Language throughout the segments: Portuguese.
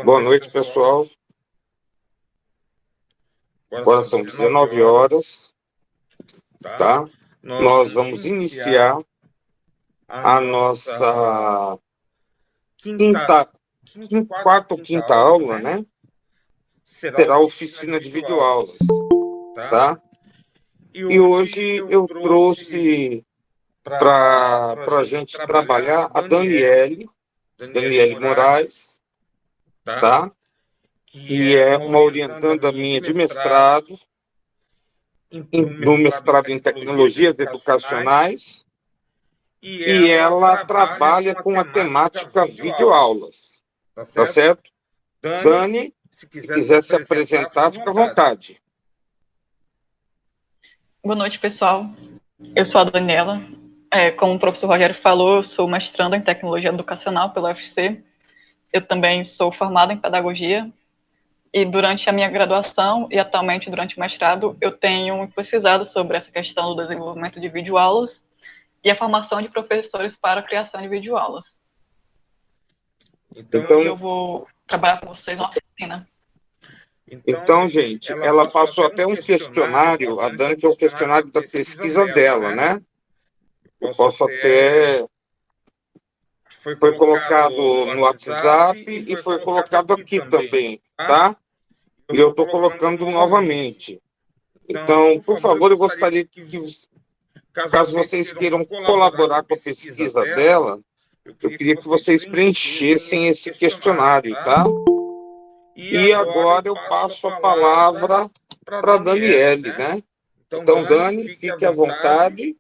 Boa noite, pessoal. Agora são 19 horas, tá? Nós vamos iniciar a nossa quarta ou quinta aula, né? Será a oficina de videoaulas, tá? E hoje eu trouxe para a gente trabalhar a Daniele Moraes, tá? Que é uma orientanda minha de mestrado, no mestrado em tecnologias educacionais, e ela trabalha com a temática videoaulas, tá certo? Dani, se quiser se apresentar, fica à vontade. Boa noite, pessoal. Eu sou a Daniela. Como o professor Rogério falou, eu sou mestranda em tecnologia educacional pela UFC. Eu também sou formada em pedagogia. E durante a minha graduação e atualmente durante o mestrado, eu tenho pesquisado sobre essa questão do desenvolvimento de videoaulas e a formação de professores para a criação de videoaulas. Então, eu vou trabalhar com vocês na oficina. Então, gente, ela passou até um questionário, a Dani, que é o questionário da pesquisa dela, né? Eu posso até... Foi colocado no WhatsApp e foi colocado aqui também, tá? E eu estou colocando novamente. Então, por favor, eu gostaria que, caso vocês queiram colaborar com a pesquisa dela, eu queria que vocês preenchessem esse questionário, tá? E agora eu passo a palavra para a Daniele, né? Então, Dani, fique à vontade.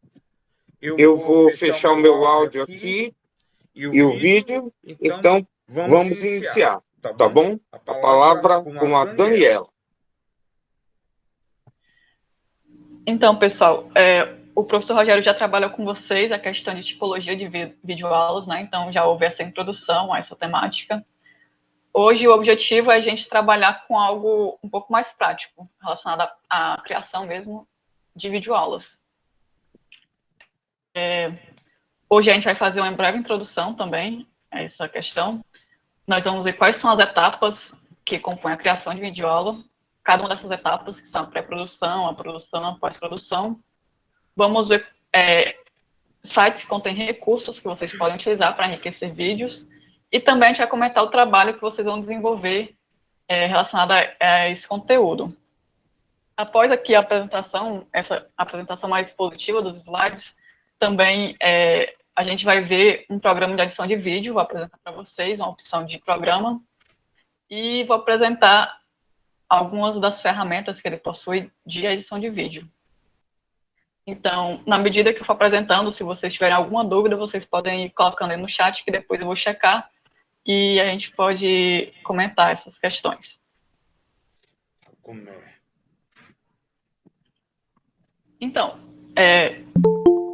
Eu vou fechar o meu áudio aqui e o vídeo. Então, vamos iniciar, tá bom? A palavra com a Daniela. Então, pessoal, o professor Rogério já trabalhou com vocês a questão de tipologia de videoaulas, né? Então, já houve essa introdução a essa temática. Hoje, o objetivo é a gente trabalhar com algo um pouco mais prático, relacionado à criação mesmo de videoaulas. Hoje, a gente vai fazer uma breve introdução também a essa questão. Nós vamos ver quais são as etapas que compõem a criação de videoaula, cada uma dessas etapas, que são a pré-produção, a produção, a pós-produção. Vamos ver sites que contêm recursos que vocês podem utilizar para enriquecer vídeos. E também a gente vai comentar o trabalho que vocês vão desenvolver relacionado a esse conteúdo. Após aqui a apresentação, essa apresentação mais expositiva dos slides, também a gente vai ver um programa de edição de vídeo, vou apresentar para vocês uma opção de programa, e vou apresentar algumas das ferramentas que ele possui de edição de vídeo. Então, na medida que eu for apresentando, se vocês tiverem alguma dúvida, vocês podem ir colocando aí no chat, que depois eu vou checar, e a gente pode comentar essas questões. Então,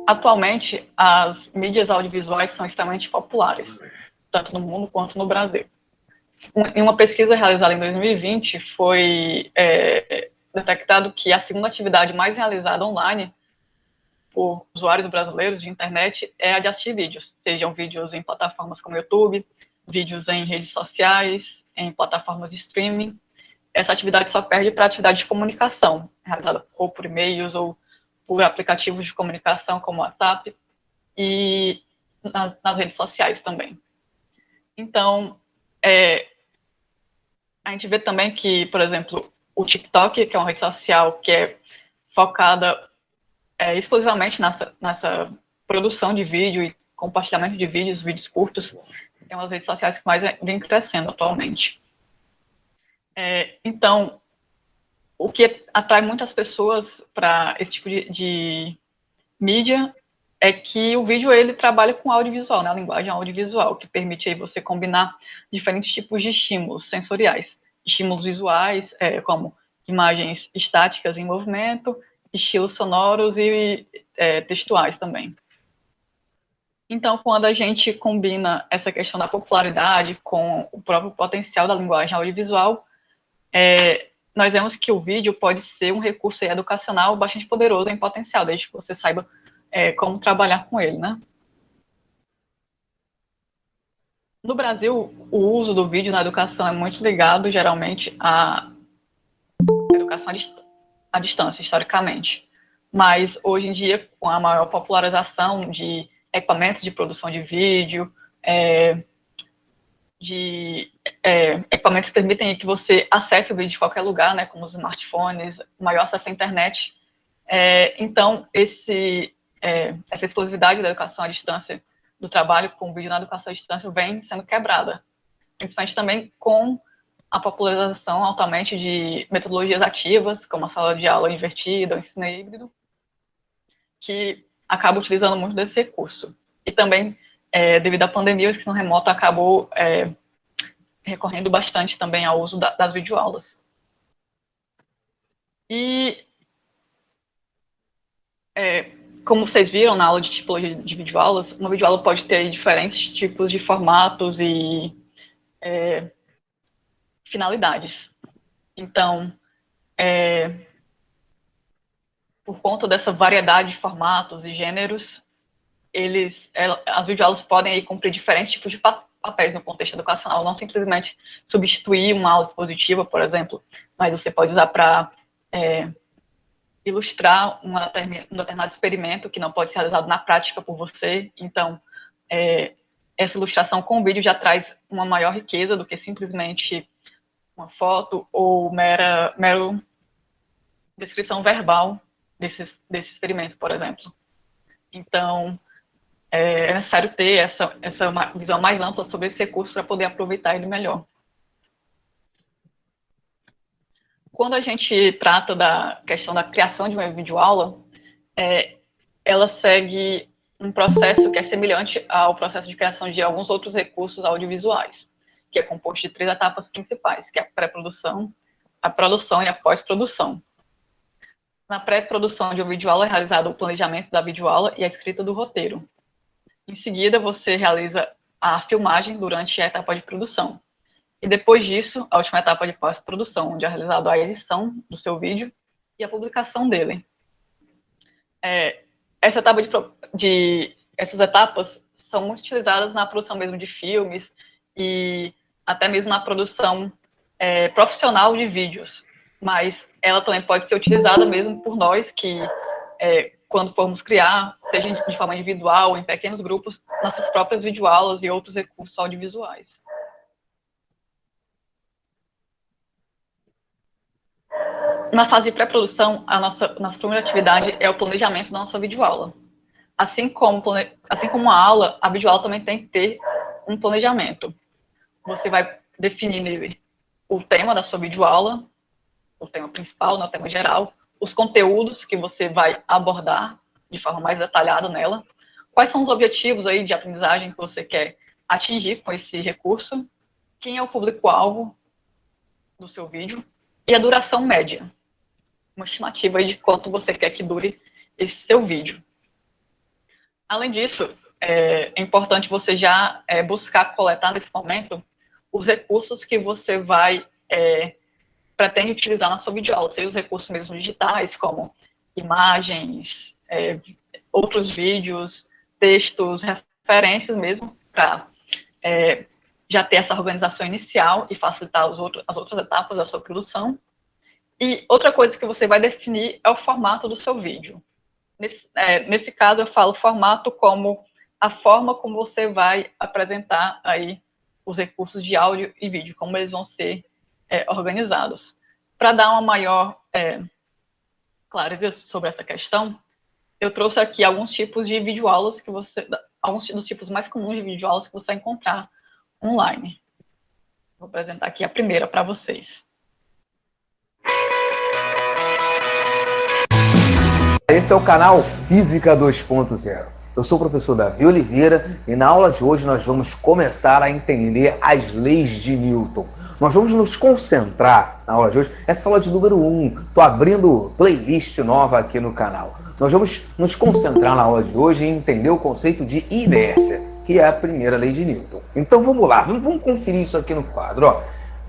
atualmente, as mídias audiovisuais são extremamente populares, tanto no mundo quanto no Brasil. Em uma pesquisa realizada em 2020, foi detectado que a segunda atividade mais realizada online por usuários brasileiros de internet é a de assistir vídeos, sejam vídeos em plataformas como YouTube, vídeos em redes sociais, em plataformas de streaming. Essa atividade só perde para a atividade de comunicação, realizada ou por e-mails ou por aplicativos de comunicação como o WhatsApp e nas redes sociais também. Então, a gente vê também que, por exemplo, o TikTok, que é uma rede social que é focada exclusivamente nessa produção de vídeo e compartilhamento de vídeos curtos, é uma das redes sociais que mais vem crescendo atualmente. Então, o que atrai muitas pessoas para esse tipo de mídia é que o vídeo ele trabalha com audiovisual, né, a linguagem audiovisual, que permite aí você combinar diferentes tipos de estímulos sensoriais, estímulos visuais, como imagens estáticas em movimento, estilos sonoros e textuais também. Então, quando a gente combina essa questão da popularidade com o próprio potencial da linguagem audiovisual, nós vemos que o vídeo pode ser um recurso educacional bastante poderoso em potencial, desde que você saiba como trabalhar com ele, né? No Brasil, o uso do vídeo na educação é muito ligado, geralmente, à educação à distância, historicamente. Mas, hoje em dia, com a maior popularização de equipamentos de produção de vídeo, equipamentos que permitem que você acesse o vídeo de qualquer lugar, né, como os smartphones, maior acesso à internet. Então, essa exclusividade da educação à distância, do trabalho com vídeo na educação à distância, vem sendo quebrada, principalmente também com a popularização altamente de metodologias ativas, como a sala de aula invertida, o ensino híbrido, que acaba utilizando muito desse recurso. E também, devido à pandemia, o ensino remoto acabou recorrendo bastante também ao uso das videoaulas. E, como vocês viram na aula de tipologia de videoaulas, uma videoaula pode ter diferentes tipos de formatos e finalidades. Então, por conta dessa variedade de formatos e gêneros, as videoaulas podem aí cumprir diferentes tipos de papéis no contexto educacional, não simplesmente substituir uma aula expositiva, por exemplo, mas você pode usar para ilustrar um determinado experimento que não pode ser realizado na prática por você. Então, essa ilustração com vídeo já traz uma maior riqueza do que simplesmente uma foto ou mero descrição verbal desse experimento, por exemplo. Então, é necessário ter essa visão mais ampla sobre esse recurso para poder aproveitar ele melhor. Quando a gente trata da questão da criação de uma videoaula, ela segue um processo que é semelhante ao processo de criação de alguns outros recursos audiovisuais, que é composto de 3 etapas principais, que é a pré-produção, a produção e a pós-produção. Na pré-produção de uma videoaula é realizado o planejamento da videoaula e a escrita do roteiro. Em seguida, você realiza a filmagem durante a etapa de produção. E depois disso, a última etapa de pós-produção, onde é realizada a edição do seu vídeo e a publicação dele. Essas etapas são muito utilizadas na produção mesmo de filmes e até mesmo na produção profissional de vídeos. Mas ela também pode ser utilizada mesmo por nós que, quando formos criar, seja de forma individual, em pequenos grupos, nossas próprias videoaulas e outros recursos audiovisuais. Na fase de pré-produção, a nossa primeira atividade é o planejamento da nossa videoaula. Assim como a aula, a videoaula também tem que ter um planejamento. Você vai definir nele o tema da sua videoaula, o tema principal, o tema geral, os conteúdos que você vai abordar de forma mais detalhada nela, quais são os objetivos aí de aprendizagem que você quer atingir com esse recurso, quem é o público-alvo do seu vídeo e a duração média, uma estimativa aí de quanto você quer que dure esse seu vídeo. Além disso, é importante você já buscar coletar nesse momento os recursos que você pretende utilizar na sua videoaula, seja os recursos mesmo digitais, como imagens, outros vídeos, textos, referências mesmo, para já ter essa organização inicial e facilitar as outras etapas da sua produção. E outra coisa que você vai definir é o formato do seu vídeo. Nesse caso, eu falo formato como a forma como você vai apresentar aí os recursos de áudio e vídeo, como eles vão ser organizados. Para dar uma maior clareza sobre essa questão, eu trouxe aqui alguns tipos de videoaulas alguns dos tipos mais comuns de videoaulas que você vai encontrar online. Vou apresentar aqui a primeira para vocês. Esse é o canal Física 2.0. Eu sou o professor Davi Oliveira e na aula de hoje nós vamos começar a entender as leis de Newton. Nós vamos nos concentrar na aula de hoje, essa aula de número 1. Estou abrindo playlist nova aqui no canal. Nós vamos nos concentrar na aula de hoje em entender o conceito de inércia, que é a primeira lei de Newton. Então vamos lá, vamos conferir isso aqui no quadro. Ó.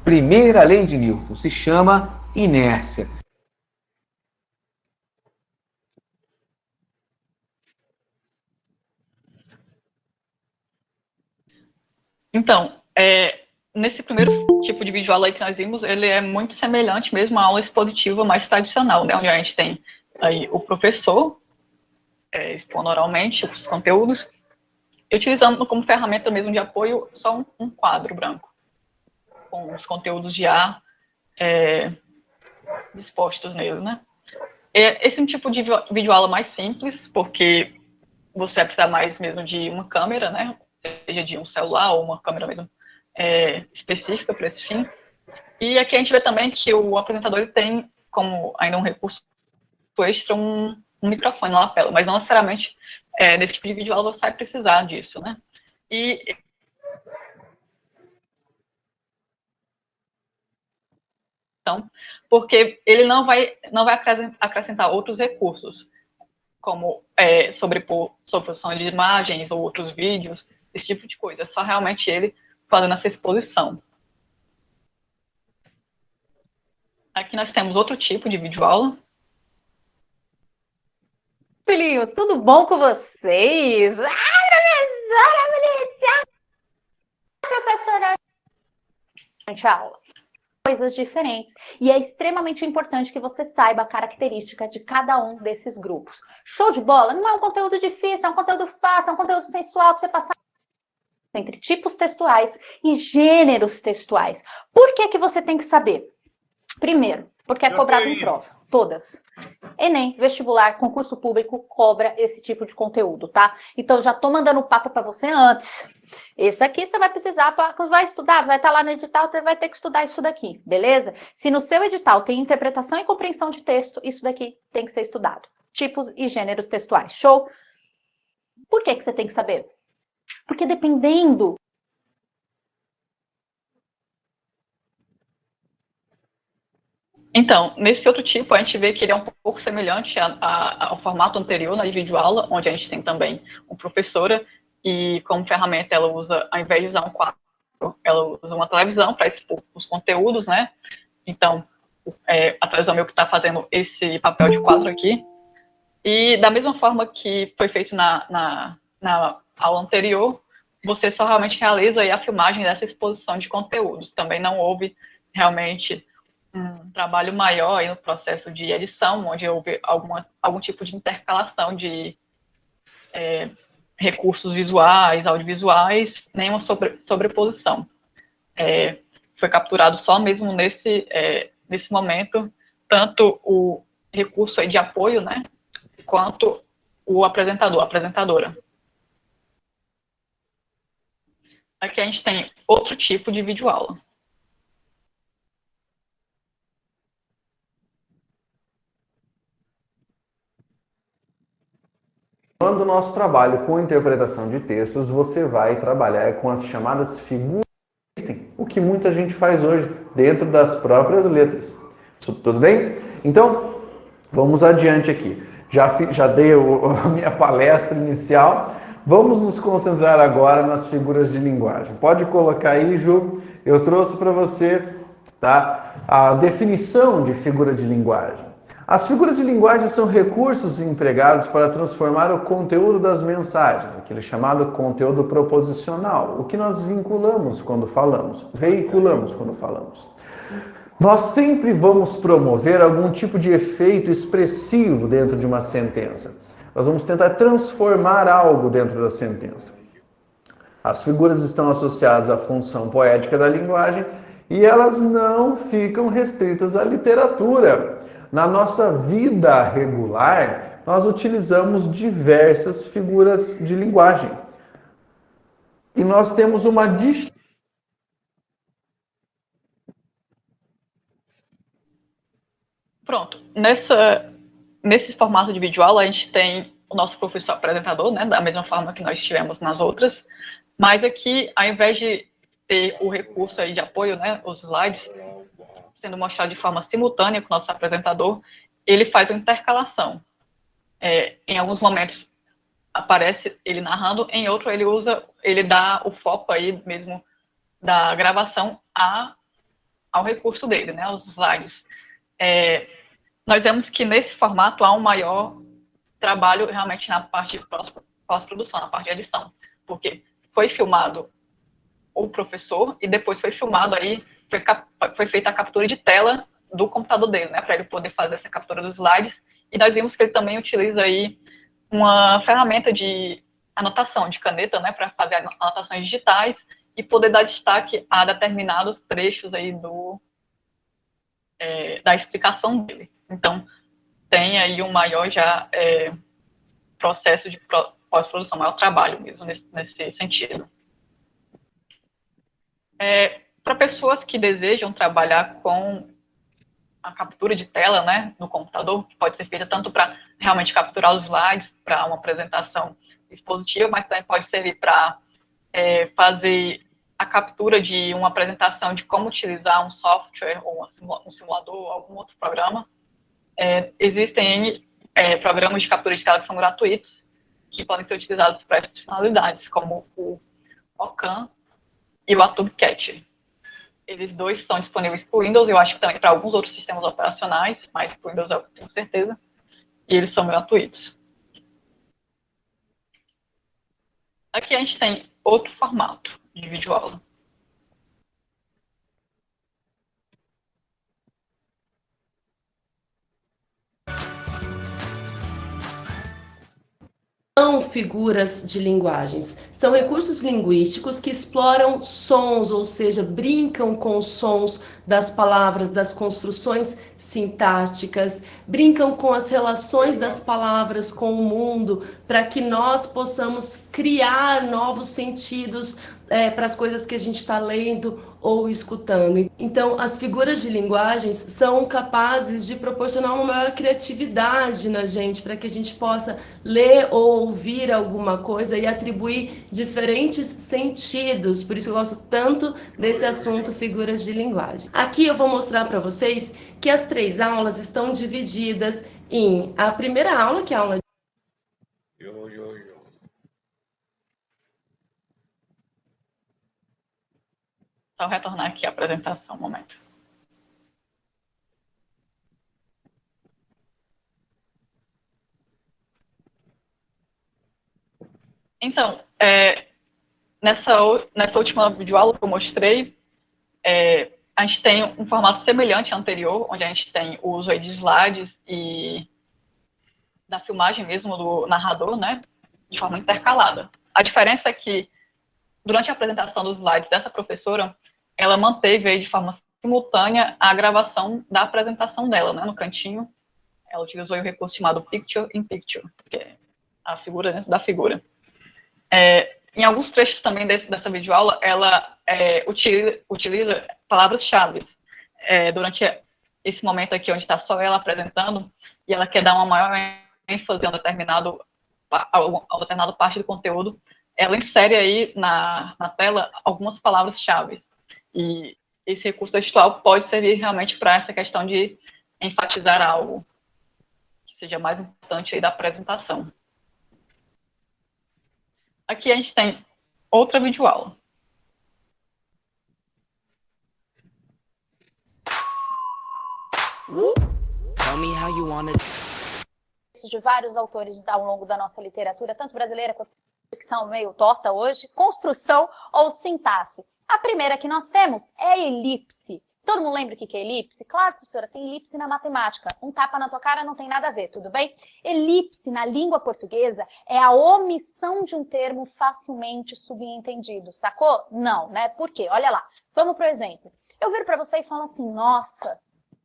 Primeira lei de Newton se chama inércia. Então, nesse primeiro tipo de videoaula aí que nós vimos, ele é muito semelhante mesmo à aula expositiva mais tradicional, né, onde a gente tem aí o professor expondo oralmente os conteúdos, e utilizando como ferramenta mesmo de apoio só um quadro branco, com os conteúdos já dispostos nele, né. Esse é um tipo de videoaula mais simples, porque você vai precisar mais mesmo de uma câmera, né, seja de um celular ou uma câmera mesmo específica para esse fim. E aqui a gente vê também que o apresentador ele tem como ainda um recurso extra um microfone na lapela, mas não necessariamente nesse tipo de videoaula você vai precisar disso, né? E então, porque ele não vai acrescentar outros recursos, como sobreposição de imagens ou outros vídeos, esse tipo de coisa. É só realmente ele fazendo essa exposição. Aqui nós temos outro tipo de videoaula. Filhinhos, tudo bom com vocês? Professora bonitinha! Professora, gente, aula. Coisas diferentes. E é extremamente importante que você saiba a característica de cada um desses grupos. Show de bola? Não é um conteúdo difícil, é um conteúdo fácil, é um conteúdo sensual para você passar entre tipos textuais e gêneros textuais. Por que você tem que saber? Primeiro, porque é cobrado em prova. Todas. Enem, vestibular, concurso público cobra esse tipo de conteúdo, tá? Então, já tô mandando o papo para você antes. Esse aqui você vai precisar, vai estudar, vai estar lá no edital, você vai ter que estudar isso daqui, beleza? Se no seu edital tem interpretação e compreensão de texto, isso daqui tem que ser estudado. Tipos e gêneros textuais, show? Por que você tem que saber? Porque dependendo... Então, nesse outro tipo, a gente vê que ele é um pouco semelhante ao formato anterior, na videoaula, onde a gente tem também uma professora e, como ferramenta, ela usa, ao invés de usar um quadro, ela usa uma televisão para expor os conteúdos, né? Então, a televisão meio que está fazendo esse papel de quadro aqui. E, da mesma forma que foi feito na aula anterior, você só realmente realiza aí a filmagem dessa exposição de conteúdos. Também não houve realmente um trabalho maior aí no processo de edição, onde houve algum tipo de intercalação de recursos visuais, audiovisuais, nenhuma sobreposição. Foi capturado só mesmo nesse momento, tanto o recurso aí de apoio, né, quanto o apresentador, a apresentadora. Aqui a gente tem outro tipo de videoaula. Quando o nosso trabalho com interpretação de textos, você vai trabalhar com as chamadas figuras, o que muita gente faz hoje dentro das próprias letras. Tudo bem? Então, vamos adiante aqui. Já dei a minha palestra inicial. Vamos nos concentrar agora nas figuras de linguagem. Pode colocar aí, Ju. Eu trouxe para você, tá, a definição de figura de linguagem. As figuras de linguagem são recursos empregados para transformar o conteúdo das mensagens, aquele chamado conteúdo proposicional, o que nós vinculamos quando falamos, veiculamos quando falamos. Nós sempre vamos promover algum tipo de efeito expressivo dentro de uma sentença. Nós vamos tentar transformar algo dentro da sentença. As figuras estão associadas à função poética da linguagem e elas não ficam restritas à literatura. Na nossa vida regular, nós utilizamos diversas figuras de linguagem. E nós temos uma distinção. Pronto. Nesse formato de videoaula, a gente tem o nosso professor apresentador, né, da mesma forma que nós tivemos nas outras, mas aqui, ao invés de ter o recurso aí de apoio, né, os slides, sendo mostrado de forma simultânea com o nosso apresentador, ele faz uma intercalação. Em alguns momentos aparece ele narrando, em outro ele dá o foco aí mesmo da gravação ao recurso dele, né, aos slides. Nós vemos que nesse formato há um maior trabalho realmente na parte de pós-produção, na parte de edição, porque foi filmado o professor, e depois foi filmado aí, foi feita a captura de tela do computador dele, né, para ele poder fazer essa captura dos slides, e nós vimos que ele também utiliza aí uma ferramenta de anotação, de caneta, né, para fazer anotações digitais e poder dar destaque a determinados trechos aí da explicação dele. Então, tem aí um maior já processo de pós-produção, maior trabalho mesmo nesse sentido. Para pessoas que desejam trabalhar com a captura de tela, né, no computador, que pode ser feita tanto para realmente capturar os slides para uma apresentação expositiva, mas também pode servir para fazer a captura de uma apresentação de como utilizar um software, ou um simulador, ou algum outro programa. Existem programas de captura de tela que são gratuitos, que podem ser utilizados para essas finalidades, como o Ocam e o AtubeCat. Eles dois estão disponíveis para o Windows, eu acho que também para alguns outros sistemas operacionais, mas para o Windows eu tenho certeza, e eles são gratuitos. Aqui a gente tem outro formato de videoaula. São figuras de linguagens. São recursos linguísticos que exploram sons, ou seja, brincam com os sons das palavras, das construções sintáticas, brincam com as relações das palavras com o mundo, para que nós possamos criar novos sentidos para as coisas que a gente está lendo ou escutando. Então, as figuras de linguagens são capazes de proporcionar uma maior criatividade na gente, para que a gente possa ler ou ouvir alguma coisa e atribuir diferentes sentidos. Por isso eu gosto tanto desse assunto, figuras de linguagem. Aqui eu vou mostrar para vocês que as 3 aulas estão divididas em a primeira aula, que é a aula Só retornar aqui a apresentação, um momento. Então, nessa última videoaula que eu mostrei, a gente tem um formato semelhante ao anterior, onde a gente tem o uso aí de slides e da filmagem mesmo do narrador, né, de forma intercalada. A diferença é que, durante a apresentação dos slides dessa professora, ela manteve aí de forma simultânea a gravação da apresentação dela, né, no cantinho. Ela utilizou o recurso chamado Picture in Picture, que é a figura dentro da figura. Em alguns trechos também dessa videoaula, ela utiliza palavras-chave. Durante esse momento aqui, onde está só ela apresentando, e ela quer dar uma maior ênfase a uma determinada parte do conteúdo, ela insere aí na tela algumas palavras-chave. E esse recurso textual pode servir realmente para essa questão de enfatizar algo que seja mais importante aí da apresentação. Aqui a gente tem outra videoaula. De vários autores ao longo da nossa literatura, tanto brasileira quanto que são meio torta hoje, construção ou sintaxe. A primeira que nós temos é a elipse. Todo mundo lembra o que é elipse? Claro, professora, tem elipse na matemática. Um tapa na tua cara não tem nada a ver, tudo bem? Elipse na língua portuguesa é a omissão de um termo facilmente subentendido, sacou? Não, né? Por quê? Olha lá. Vamos pro exemplo. Eu viro para você e falo assim, nossa,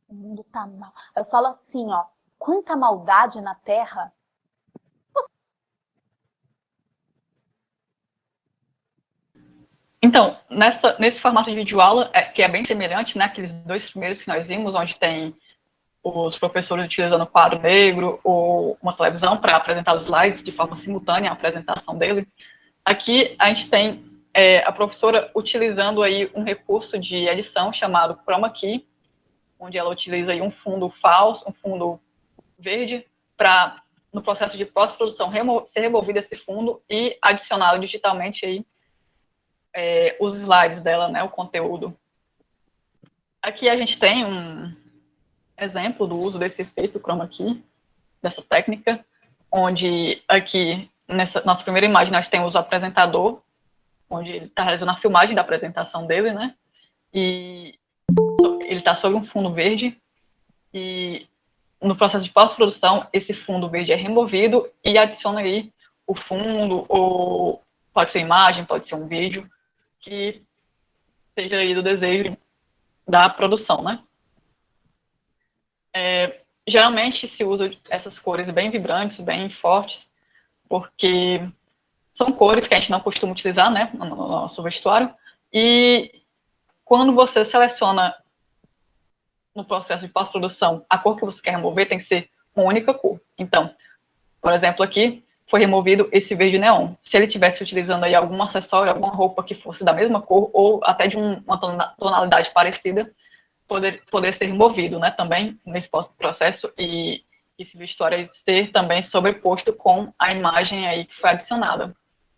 o mundo tá mal. Eu falo assim, ó, quanta maldade na Terra. Então, nesse formato de videoaula, que é bem semelhante, né, aqueles 2 primeiros que nós vimos, onde tem os professores utilizando quadro negro ou uma televisão para apresentar os slides de forma simultânea à apresentação dele, aqui a gente tem a professora utilizando aí um recurso de edição chamado Chroma Key, onde ela utiliza aí um fundo falso, um fundo verde, para, no processo de pós-produção, ser removido esse fundo e adicionado digitalmente aí os slides dela, né, o conteúdo. Aqui a gente tem um exemplo do uso desse efeito chroma key, dessa técnica, onde aqui, nessa nossa primeira imagem, nós temos o apresentador onde ele está realizando a filmagem da apresentação dele, né? E ele está sobre um fundo verde, e no processo de pós-produção, esse fundo verde é removido e adiciona aí o fundo, ou pode ser imagem, pode ser um vídeo, que seja aí do desejo da produção, né? Geralmente se usa essas cores bem vibrantes, bem fortes, porque são cores que a gente não costuma utilizar, né, no nosso vestuário, e quando você seleciona no processo de pós-produção a cor que você quer remover, tem que ser uma única cor. Então, por exemplo, aqui foi removido esse verde neon. Se ele estivesse utilizando aí algum acessório, alguma roupa que fosse da mesma cor, ou até de uma tonalidade parecida, poder ser removido, né, também nesse processo, e esse vestuário ser também sobreposto com a imagem aí que foi adicionada.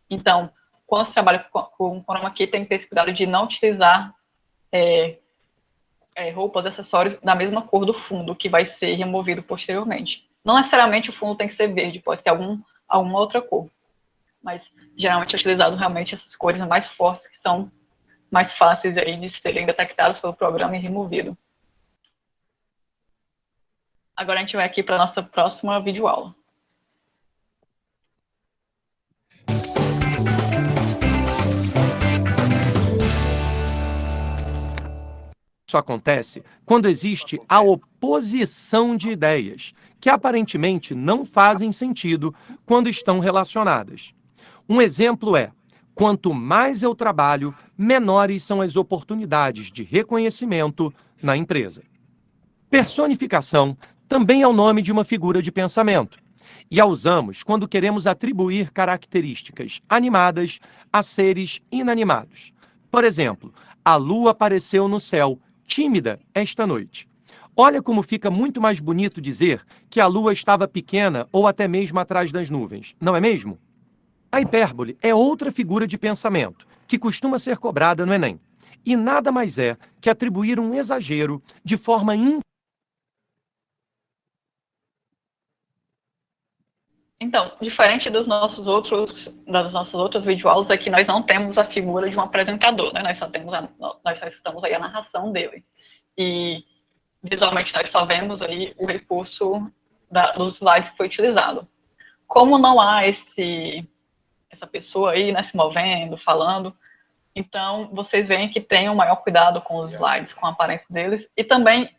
Então, quando se trabalha com chroma key, tem que ter esse cuidado de não utilizar roupas, acessórios da mesma cor do fundo, que vai ser removido posteriormente. Não necessariamente o fundo tem que ser verde, pode ter alguma outra cor, mas geralmente é utilizado realmente essas cores mais fortes, que são mais fáceis aí de serem detectadas pelo programa e removido. Agora a gente vai aqui para a nossa próxima videoaula. Isso acontece quando existe a oposição de ideias, que aparentemente não fazem sentido quando estão relacionadas. Um exemplo é: quanto mais eu trabalho, menores são as oportunidades de reconhecimento na empresa. Personificação também é o nome de uma figura de pensamento, e a usamos quando queremos atribuir características animadas a seres inanimados. Por exemplo, a lua apareceu no céu, tímida esta noite. Olha como fica muito mais bonito dizer que a lua estava pequena ou até mesmo atrás das nuvens, não é mesmo? A hipérbole é outra figura de pensamento que costuma ser cobrada no Enem, e nada mais é que atribuir um exagero de forma Então, diferente das nossas outras videoaulas, aqui nós não temos a figura de um apresentador, né? Nós só estamos aí a narração dele. E visualmente nós só vemos aí o recurso dos slides que foi utilizado. Como não há essa pessoa aí, né, se movendo, falando, então vocês veem que tem um maior cuidado com os slides, com a aparência deles, e também,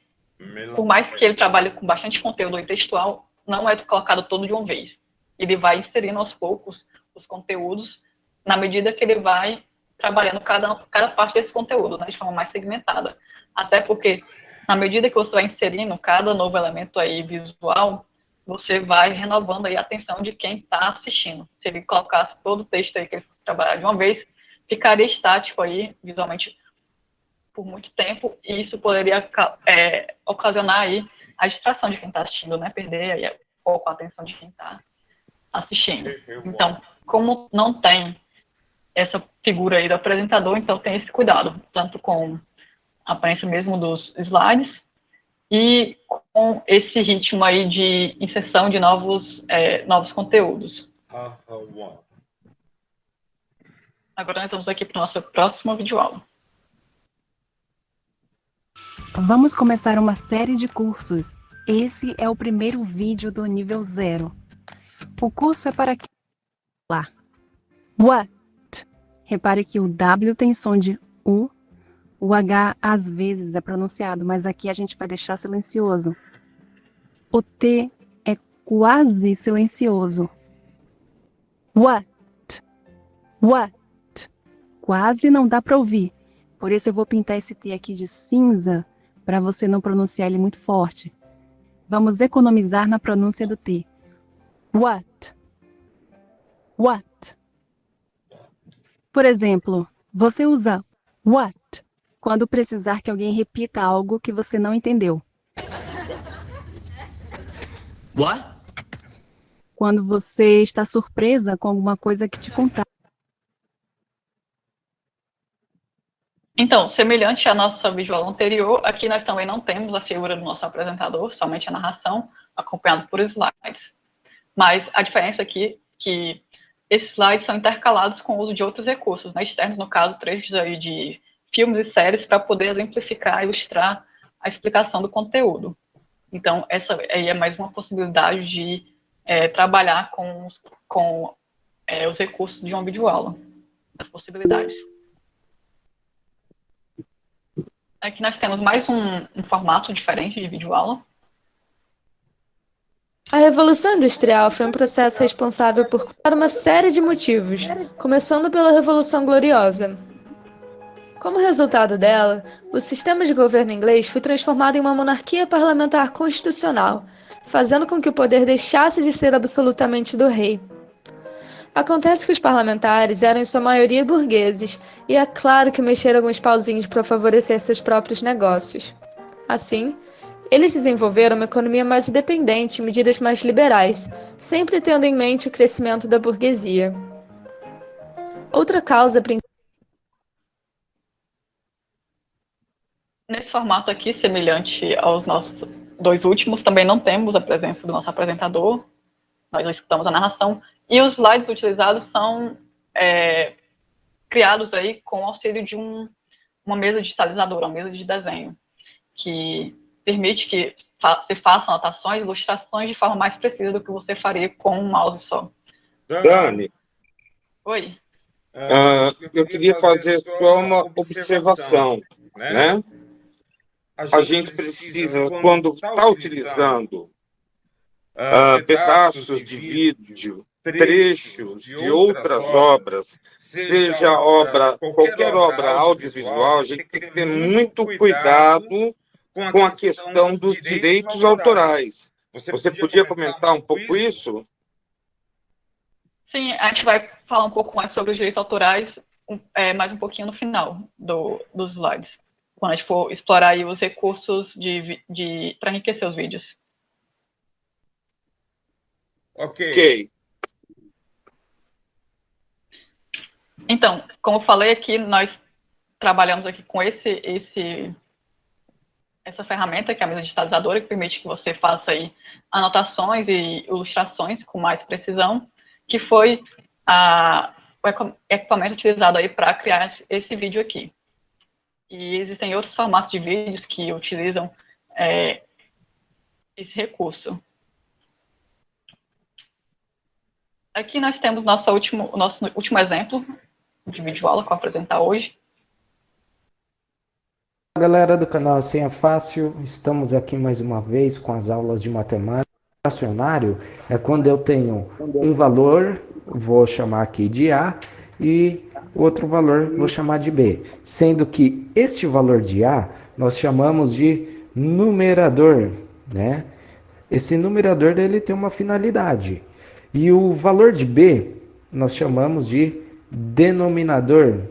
por mais que ele trabalhe com bastante conteúdo textual, não é colocado todo de uma vez. Ele vai inserindo aos poucos os conteúdos, na medida que ele vai trabalhando cada parte desse conteúdo, né, de forma mais segmentada. Até porque, na medida que você vai inserindo cada novo elemento aí visual, você vai renovando aí a atenção de quem está assistindo. Se ele colocasse todo o texto aí que ele fosse trabalhar de uma vez, ficaria estático aí, visualmente, por muito tempo, e isso poderia ocasionar aí a distração de quem está assistindo, né, perder aí um pouco a atenção de quem está assistindo. Então, como não tem essa figura aí do apresentador, então tem esse cuidado, tanto com a aparência mesmo dos slides e com esse ritmo aí de inserção de novos conteúdos. Agora nós vamos aqui para a nossa próxima videoaula. Vamos começar uma série de cursos. Esse é o primeiro vídeo do nível 0. O curso é para lá. What? Repare que o W tem som de U. O H às vezes é pronunciado, mas aqui a gente vai deixar silencioso. O T é quase silencioso. What? What? Quase não dá para ouvir. Por isso eu vou pintar esse T aqui de cinza para você não pronunciar ele muito forte. Vamos economizar na pronúncia do T. What? What? Por exemplo, você usa what quando precisar que alguém repita algo que você não entendeu. What? Quando você está surpresa com alguma coisa que te contaram. Então, semelhante à nossa videoaula anterior, aqui nós também não temos a figura do nosso apresentador, somente a narração, acompanhado por slides. Mas a diferença aqui é que esses slides são intercalados com o uso de outros recursos, né, externos, no caso, trechos aí de filmes e séries, para poder exemplificar, ilustrar a explicação do conteúdo. Então, essa aí é mais uma possibilidade de trabalhar com os recursos de uma videoaula, as possibilidades. Aqui nós temos mais um formato diferente de videoaula. A Revolução Industrial foi um processo responsável por uma série de motivos, começando pela Revolução Gloriosa. Como resultado dela, o sistema de governo inglês foi transformado em uma monarquia parlamentar constitucional, fazendo com que o poder deixasse de ser absolutamente do rei. Acontece que os parlamentares eram em sua maioria burgueses, e é claro que mexeram alguns pauzinhos para favorecer seus próprios negócios. Assim, eles desenvolveram uma economia mais independente e medidas mais liberais, sempre tendo em mente o crescimento da burguesia. Outra causa principal. Nesse formato aqui, semelhante aos nossos dois últimos, também não temos a presença do nosso apresentador, nós não escutamos a narração, e os slides utilizados são criados aí com o auxílio de uma mesa digitalizadora, uma mesa de desenho, que permite que se façam anotações, ilustrações de forma mais precisa do que você faria com um mouse só. Dani. Oi. Eu queria fazer só uma observação, né? A gente precisa, quando está utilizando pedaços de vídeo, trechos de outras obras, seja qualquer obra audiovisual, a gente tem que ter muito cuidado com a questão dos direitos autorais. Você podia comentar um pouco isso? Sim, a gente vai falar um pouco mais sobre os direitos autorais mais um pouquinho no final dos slides, quando a gente for explorar aí os recursos para enriquecer os vídeos. Ok. Então, como eu falei aqui, nós trabalhamos aqui com essa ferramenta, que é a mesa digitalizadora, que permite que você faça aí anotações e ilustrações com mais precisão, que foi o equipamento utilizado aí para criar esse vídeo aqui. E existem outros formatos de vídeos que utilizam esse recurso. Aqui nós temos o nosso último exemplo de videoaula que eu vou apresentar hoje. Galera do canal Assim é Fácil, estamos aqui mais uma vez com as aulas de matemática. Fracionário é quando eu tenho um valor, vou chamar aqui de A, e outro valor vou chamar de B. Sendo que este valor de A nós chamamos de numerador, né? Esse numerador dele tem uma finalidade. E o valor de B nós chamamos de denominador.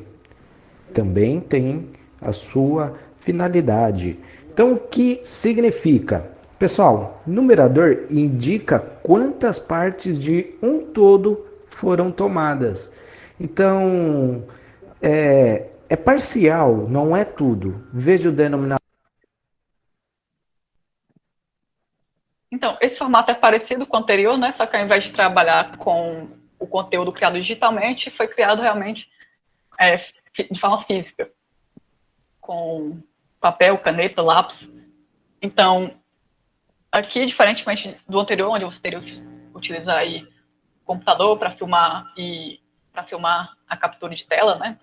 Também tem a sua finalidade. Então, o que significa? Pessoal, numerador indica quantas partes de um todo foram tomadas. Então, é parcial, não é tudo. Veja o denominador. Então, esse formato é parecido com o anterior, né? Só que ao invés de trabalhar com o conteúdo criado digitalmente, foi criado realmente de forma física, com papel, caneta, lápis. Então, aqui, diferentemente do anterior, onde você teria que utilizar aí o computador para filmar a captura de tela, né?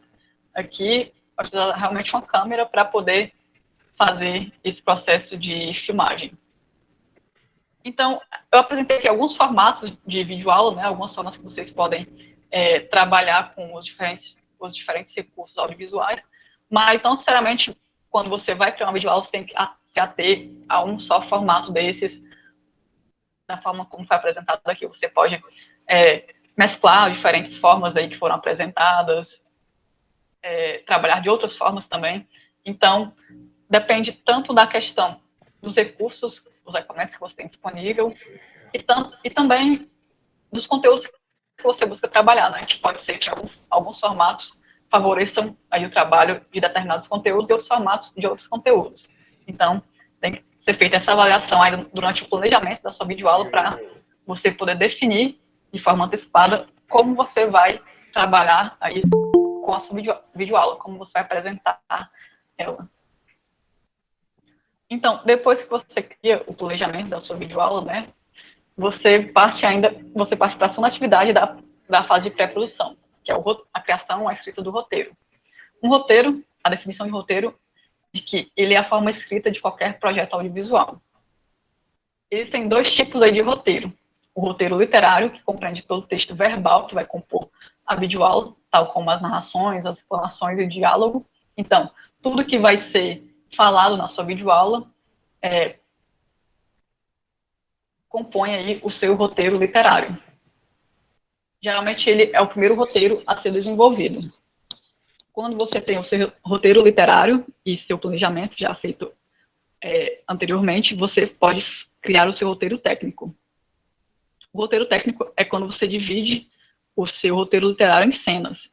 Aqui, vai utilizar realmente uma câmera para poder fazer esse processo de filmagem. Então, eu apresentei aqui alguns formatos de videoaula, né? Algumas formas que vocês podem trabalhar com os diferentes recursos audiovisuais, mas não necessariamente quando você vai criar uma videoaula, você tem que se ater a um só formato desses, da forma como foi apresentado aqui. Você pode mesclar diferentes formas aí que foram apresentadas, trabalhar de outras formas também. Então, depende tanto da questão dos recursos, os equipamentos que você tem disponível, e também dos conteúdos que você busca trabalhar, né? Que pode ser que alguns formatos favoreçam aí o trabalho de determinados conteúdos e outros formatos de outros conteúdos. Então, tem que ser feita essa avaliação aí durante o planejamento da sua videoaula para você poder definir de forma antecipada como você vai trabalhar aí com a sua videoaula, como você vai apresentar ela. Então, depois que você cria o planejamento da sua videoaula, né, você parte para a segunda atividade da fase de pré-produção, que é a criação, a escrita do roteiro. Um roteiro, a definição de roteiro, de que ele é a forma escrita de qualquer projeto audiovisual. Existem dois tipos aí de roteiro. O roteiro literário, que compreende todo o texto verbal que vai compor a videoaula, tal como as narrações, as explanações e o diálogo. Então, tudo que vai ser falado na sua videoaula compõe aí o seu roteiro literário. Geralmente, ele é o primeiro roteiro a ser desenvolvido. Quando você tem o seu roteiro literário e seu planejamento já feito anteriormente, você pode criar o seu roteiro técnico. O roteiro técnico é quando você divide o seu roteiro literário em cenas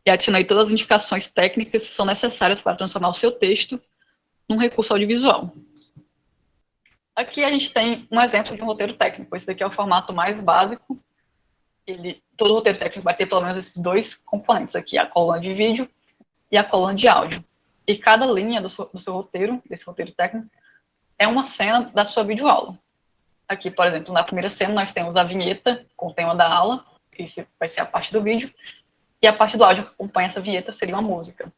e adiciona aí todas as indicações técnicas que são necessárias para transformar o seu texto num recurso audiovisual. Aqui a gente tem um exemplo de um roteiro técnico. Esse daqui é o formato mais básico. Todo roteiro técnico vai ter pelo menos esses dois componentes aqui, a coluna de vídeo e a coluna de áudio. E cada linha do seu roteiro, desse roteiro técnico, é uma cena da sua videoaula. Aqui, por exemplo, na primeira cena nós temos a vinheta com o tema da aula, que vai ser a parte do vídeo, e a parte do áudio que acompanha essa vinheta seria uma música.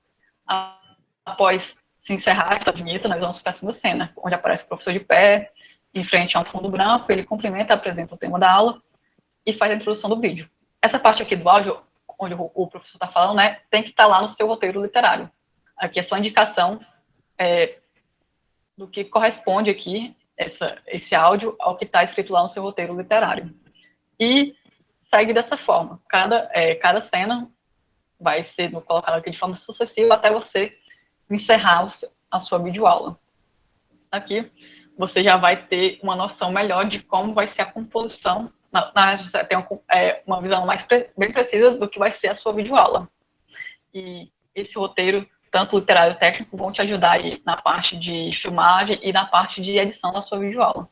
Após se encerrar essa vinheta, nós vamos para a segunda cena, onde aparece o professor de pé, em frente a um fundo branco, ele cumprimenta, apresenta o tema da aula e faz a introdução do vídeo. Essa parte aqui do áudio, onde o professor está falando, né, tem que estar lá no seu roteiro literário. Aqui é só a indicação do que corresponde aqui, esse áudio, ao que está escrito lá no seu roteiro literário. E segue dessa forma. Cada cena vai ser colocada aqui de forma sucessiva até você encerrar a sua videoaula. Aqui você já vai ter uma noção melhor de como vai ser a composição. Você tem uma visão bem precisa do que vai ser a sua videoaula. E esse roteiro, tanto literário e técnico, vão te ajudar aí na parte de filmagem e na parte de edição da sua videoaula.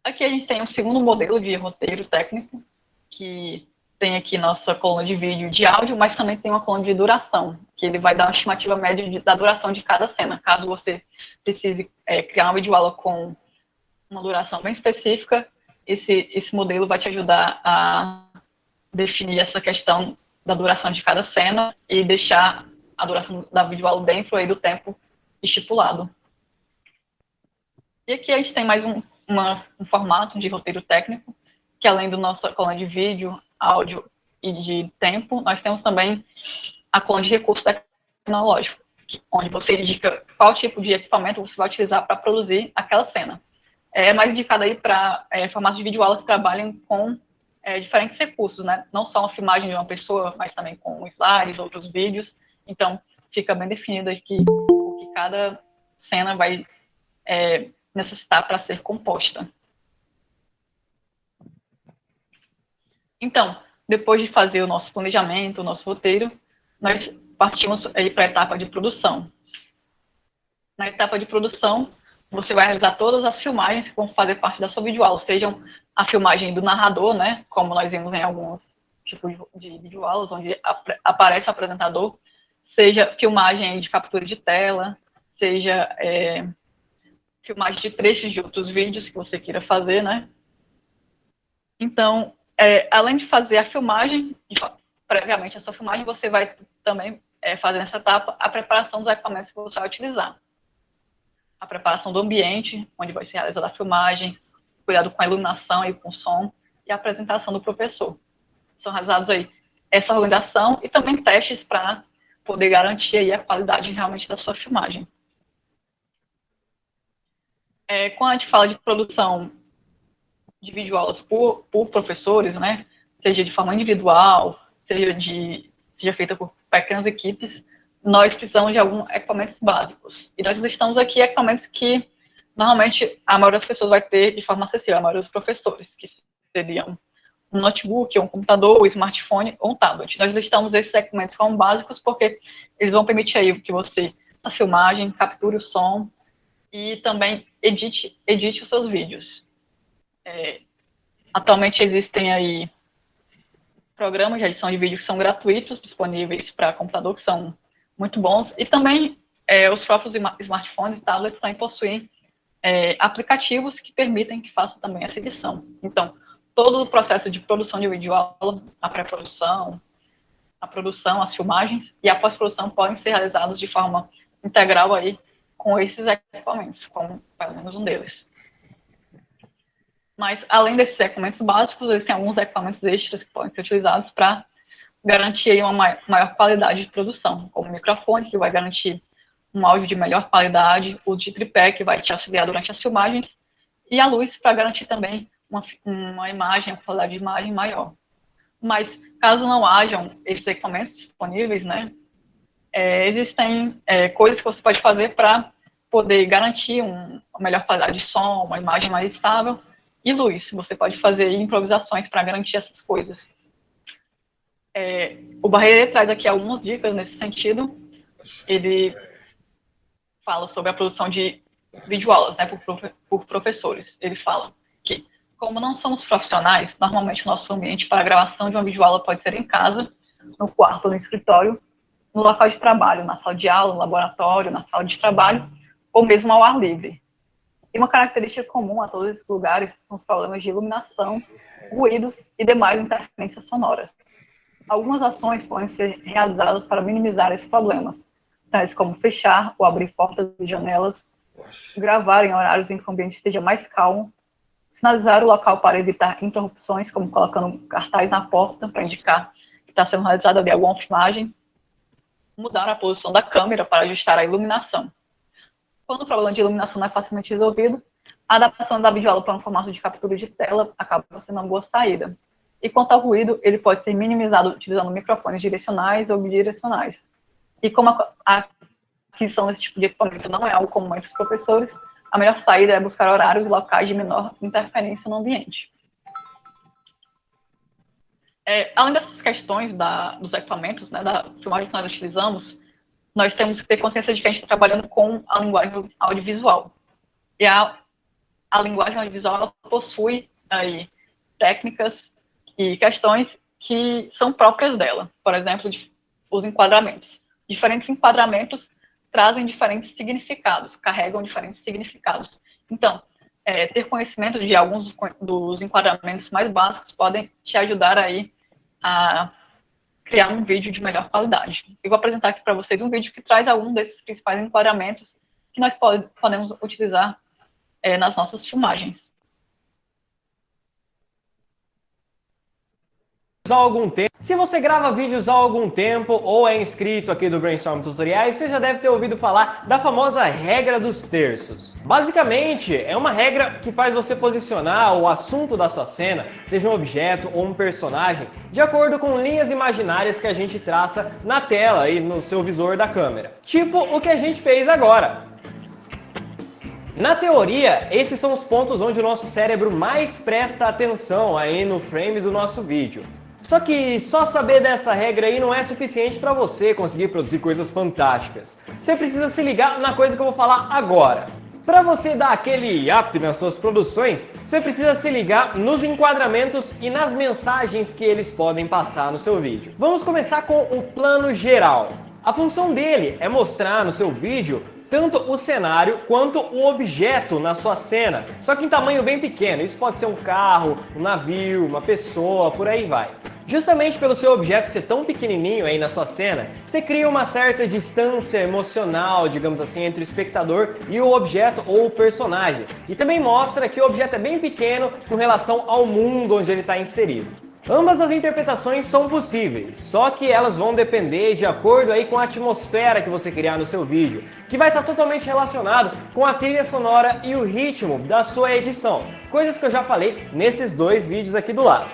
Aqui a gente tem um segundo modelo de roteiro técnico, que tem aqui nossa coluna de vídeo e de áudio, mas também tem uma coluna de duração, que ele vai dar uma estimativa média da duração de cada cena. Caso você precise criar uma videoaula com uma duração bem específica, esse modelo vai te ajudar a definir essa questão da duração de cada cena e deixar a duração da videoaula dentro aí do tempo estipulado. E aqui a gente tem mais um formato de roteiro técnico, que além da nossa coluna de vídeo, áudio e de tempo, nós temos também a coluna de recurso tecnológico, onde você indica qual tipo de equipamento você vai utilizar para produzir aquela cena. É mais indicado aí para formatos de videoaula que trabalhem com diferentes recursos, né? Não só uma filmagem de uma pessoa, mas também com slides, outros vídeos. Então, fica bem definido aqui o que cada cena vai necessitar para ser composta. Então, depois de fazer o nosso planejamento, o nosso roteiro, nós partimos para a etapa de produção. Na etapa de produção, você vai realizar todas as filmagens que vão fazer parte da sua videoaula, sejam a filmagem do narrador, né, como nós vimos em alguns tipos de videoaulas, onde aparece o apresentador, seja filmagem de captura de tela, seja filmagem de trechos de outros vídeos que você queira fazer, né. Então, além de fazer a filmagem, previamente a sua filmagem, você vai também fazer nessa etapa a preparação dos equipamentos que você vai utilizar. A preparação do ambiente, onde vai ser realizada a filmagem, cuidado com a iluminação e com o som, e a apresentação do professor. São realizados aí essa organização e também testes para poder garantir aí a qualidade realmente da sua filmagem. Quando a gente fala de produção de videoaulas por professores, né, seja de forma individual, seja feita por pequenas equipes, nós precisamos de alguns equipamentos básicos. E nós listamos aqui equipamentos que, normalmente, a maioria das pessoas vai ter de forma acessível, a maioria dos professores, que seriam um notebook, um computador, um smartphone ou um tablet. Nós listamos esses equipamentos como básicos porque eles vão permitir aí que você faça a filmagem, capture o som e também edite os seus vídeos. Atualmente existem aí programas de edição de vídeo que são gratuitos, disponíveis para computador, que são muito bons, e também os próprios smartphones e tablets também possuem aplicativos que permitem que faça também essa edição. Então, todo o processo de produção de videoaula, a pré-produção, a produção, as filmagens e a pós-produção podem ser realizados de forma integral aí com esses equipamentos, como pelo menos um deles. Mas, além desses equipamentos básicos, existem alguns equipamentos extras que podem ser utilizados para garantir aí uma maior qualidade de produção, como o microfone, que vai garantir um áudio de melhor qualidade, o de tripé, que vai te auxiliar durante as filmagens, e a luz para garantir também uma imagem, uma qualidade de imagem maior. Mas, caso não hajam esses equipamentos disponíveis, né, existem coisas que você pode fazer para poder garantir uma melhor qualidade de som, uma imagem mais estável, e luz. Você pode fazer improvisações para garantir essas coisas. O Barreira traz aqui algumas dicas nesse sentido. Ele fala sobre a produção de videoaulas, né, por professores. Ele fala que, como não somos profissionais, normalmente o nosso ambiente para a gravação de uma videoaula pode ser em casa, no quarto ou no escritório, no local de trabalho, na sala de aula, no laboratório, na sala de trabalho, ou mesmo ao ar livre. E uma característica comum a todos esses lugares são os problemas de iluminação, ruídos e demais interferências sonoras. Algumas ações podem ser realizadas para minimizar esses problemas, tais como fechar ou abrir portas e janelas, gravar em horários em que o ambiente esteja mais calmo, sinalizar o local para evitar interrupções, como colocando um cartaz na porta para indicar que está sendo realizada ali alguma filmagem, mudar a posição da câmera para ajustar a iluminação. Quando o problema de iluminação não é facilmente resolvido, a adaptação da videoaula para um formato de captura de tela acaba sendo uma boa saída. E quanto ao ruído, ele pode ser minimizado utilizando microfones direcionais ou bidirecionais. E como a aquisição desse tipo de equipamento não é algo comum entre os professores, a melhor saída é buscar horários e locais de menor interferência no ambiente. Além dessas questões dos equipamentos, né, da filmagem que nós utilizamos, nós temos que ter consciência de que a gente está trabalhando com a linguagem audiovisual. E a linguagem audiovisual ela possui aí técnicas e questões que são próprias dela. Por exemplo, os enquadramentos. Diferentes enquadramentos trazem diferentes significados, carregam diferentes significados. Então, ter conhecimento de alguns dos enquadramentos mais básicos podem te ajudar aí a criar um vídeo de melhor qualidade. Eu vou apresentar aqui para vocês um vídeo que traz algum desses principais enquadramentos que nós podemos utilizar nas nossas filmagens. Há algum tempo. Se você grava vídeos há algum tempo ou é inscrito aqui do Brainstorm Tutoriais, você já deve ter ouvido falar da famosa regra dos terços. Basicamente, é uma regra que faz você posicionar o assunto da sua cena, seja um objeto ou um personagem, de acordo com linhas imaginárias que a gente traça na tela e no seu visor da câmera. Tipo o que a gente fez agora. Na teoria, esses são os pontos onde o nosso cérebro mais presta atenção aí no frame do nosso vídeo. Só que só saber dessa regra aí não é suficiente para você conseguir produzir coisas fantásticas. Você precisa se ligar na coisa que eu vou falar agora. Para você dar aquele up nas suas produções, você precisa se ligar nos enquadramentos e nas mensagens que eles podem passar no seu vídeo. Vamos começar com o plano geral. A função dele é mostrar no seu vídeo tanto o cenário quanto o objeto na sua cena, só que em tamanho bem pequeno. Isso pode ser um carro, um navio, uma pessoa, por aí vai. Justamente pelo seu objeto ser tão pequenininho aí na sua cena, você cria uma certa distância emocional, digamos assim, entre o espectador e o objeto ou o personagem. E também mostra que o objeto é bem pequeno com relação ao mundo onde ele está inserido. Ambas as interpretações são possíveis, só que elas vão depender de acordo aí com a atmosfera que você criar no seu vídeo, que vai estar totalmente relacionado com a trilha sonora e o ritmo da sua edição, coisas que eu já falei nesses dois vídeos aqui do lado.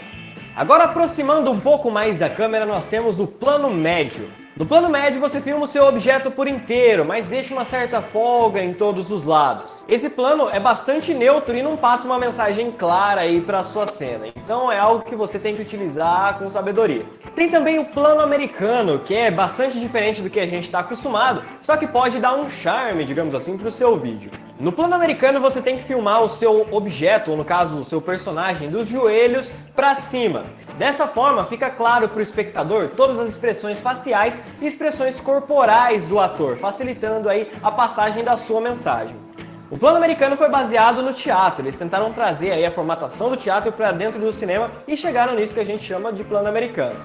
Agora, aproximando um pouco mais da câmera, nós temos o plano médio. No plano médio você filma o seu objeto por inteiro, mas deixa uma certa folga em todos os lados. Esse plano é bastante neutro e não passa uma mensagem clara aí para a sua cena, então é algo que você tem que utilizar com sabedoria. Tem também o plano americano, que é bastante diferente do que a gente está acostumado, só que pode dar um charme, digamos assim, para o seu vídeo. No plano americano, você tem que filmar o seu objeto, ou no caso, o seu personagem, dos joelhos para cima. Dessa forma, fica claro para o espectador todas as expressões faciais e expressões corporais do ator, facilitando aí a passagem da sua mensagem. O plano americano foi baseado no teatro, eles tentaram trazer aí a formatação do teatro para dentro do cinema e chegaram nisso que a gente chama de plano americano.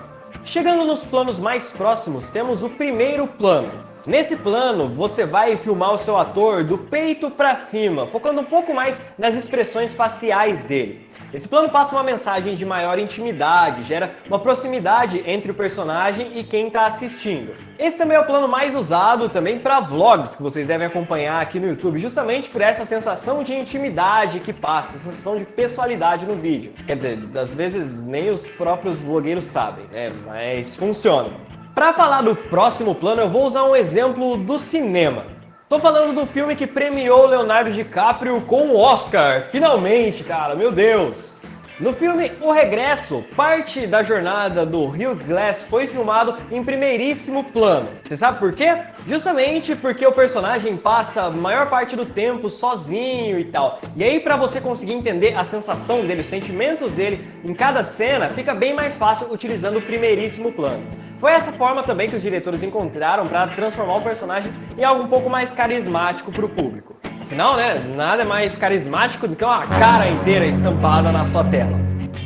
Chegando nos planos mais próximos, temos o primeiro plano. Nesse plano, você vai filmar o seu ator do peito para cima, focando um pouco mais nas expressões faciais dele. Esse plano passa uma mensagem de maior intimidade, gera uma proximidade entre o personagem e quem está assistindo. Esse também é o plano mais usado também para vlogs, que vocês devem acompanhar aqui no YouTube, justamente por essa sensação de intimidade que passa, sensação de pessoalidade no vídeo. Quer dizer, às vezes nem os próprios blogueiros sabem, mas funciona. Para falar do próximo plano, eu vou usar um exemplo do cinema. Tô falando do filme que premiou Leonardo DiCaprio com o Oscar. Finalmente, cara, meu Deus! No filme O Regresso, parte da jornada do Hugh Glass foi filmado em primeiríssimo plano. Você sabe por quê? Justamente porque o personagem passa a maior parte do tempo sozinho e tal. E aí, para você conseguir entender a sensação dele, os sentimentos dele em cada cena, fica bem mais fácil utilizando o primeiríssimo plano. Foi essa forma também que os diretores encontraram para transformar o personagem em algo um pouco mais carismático para o público. Afinal, nada é mais carismático do que uma cara inteira estampada na sua tela.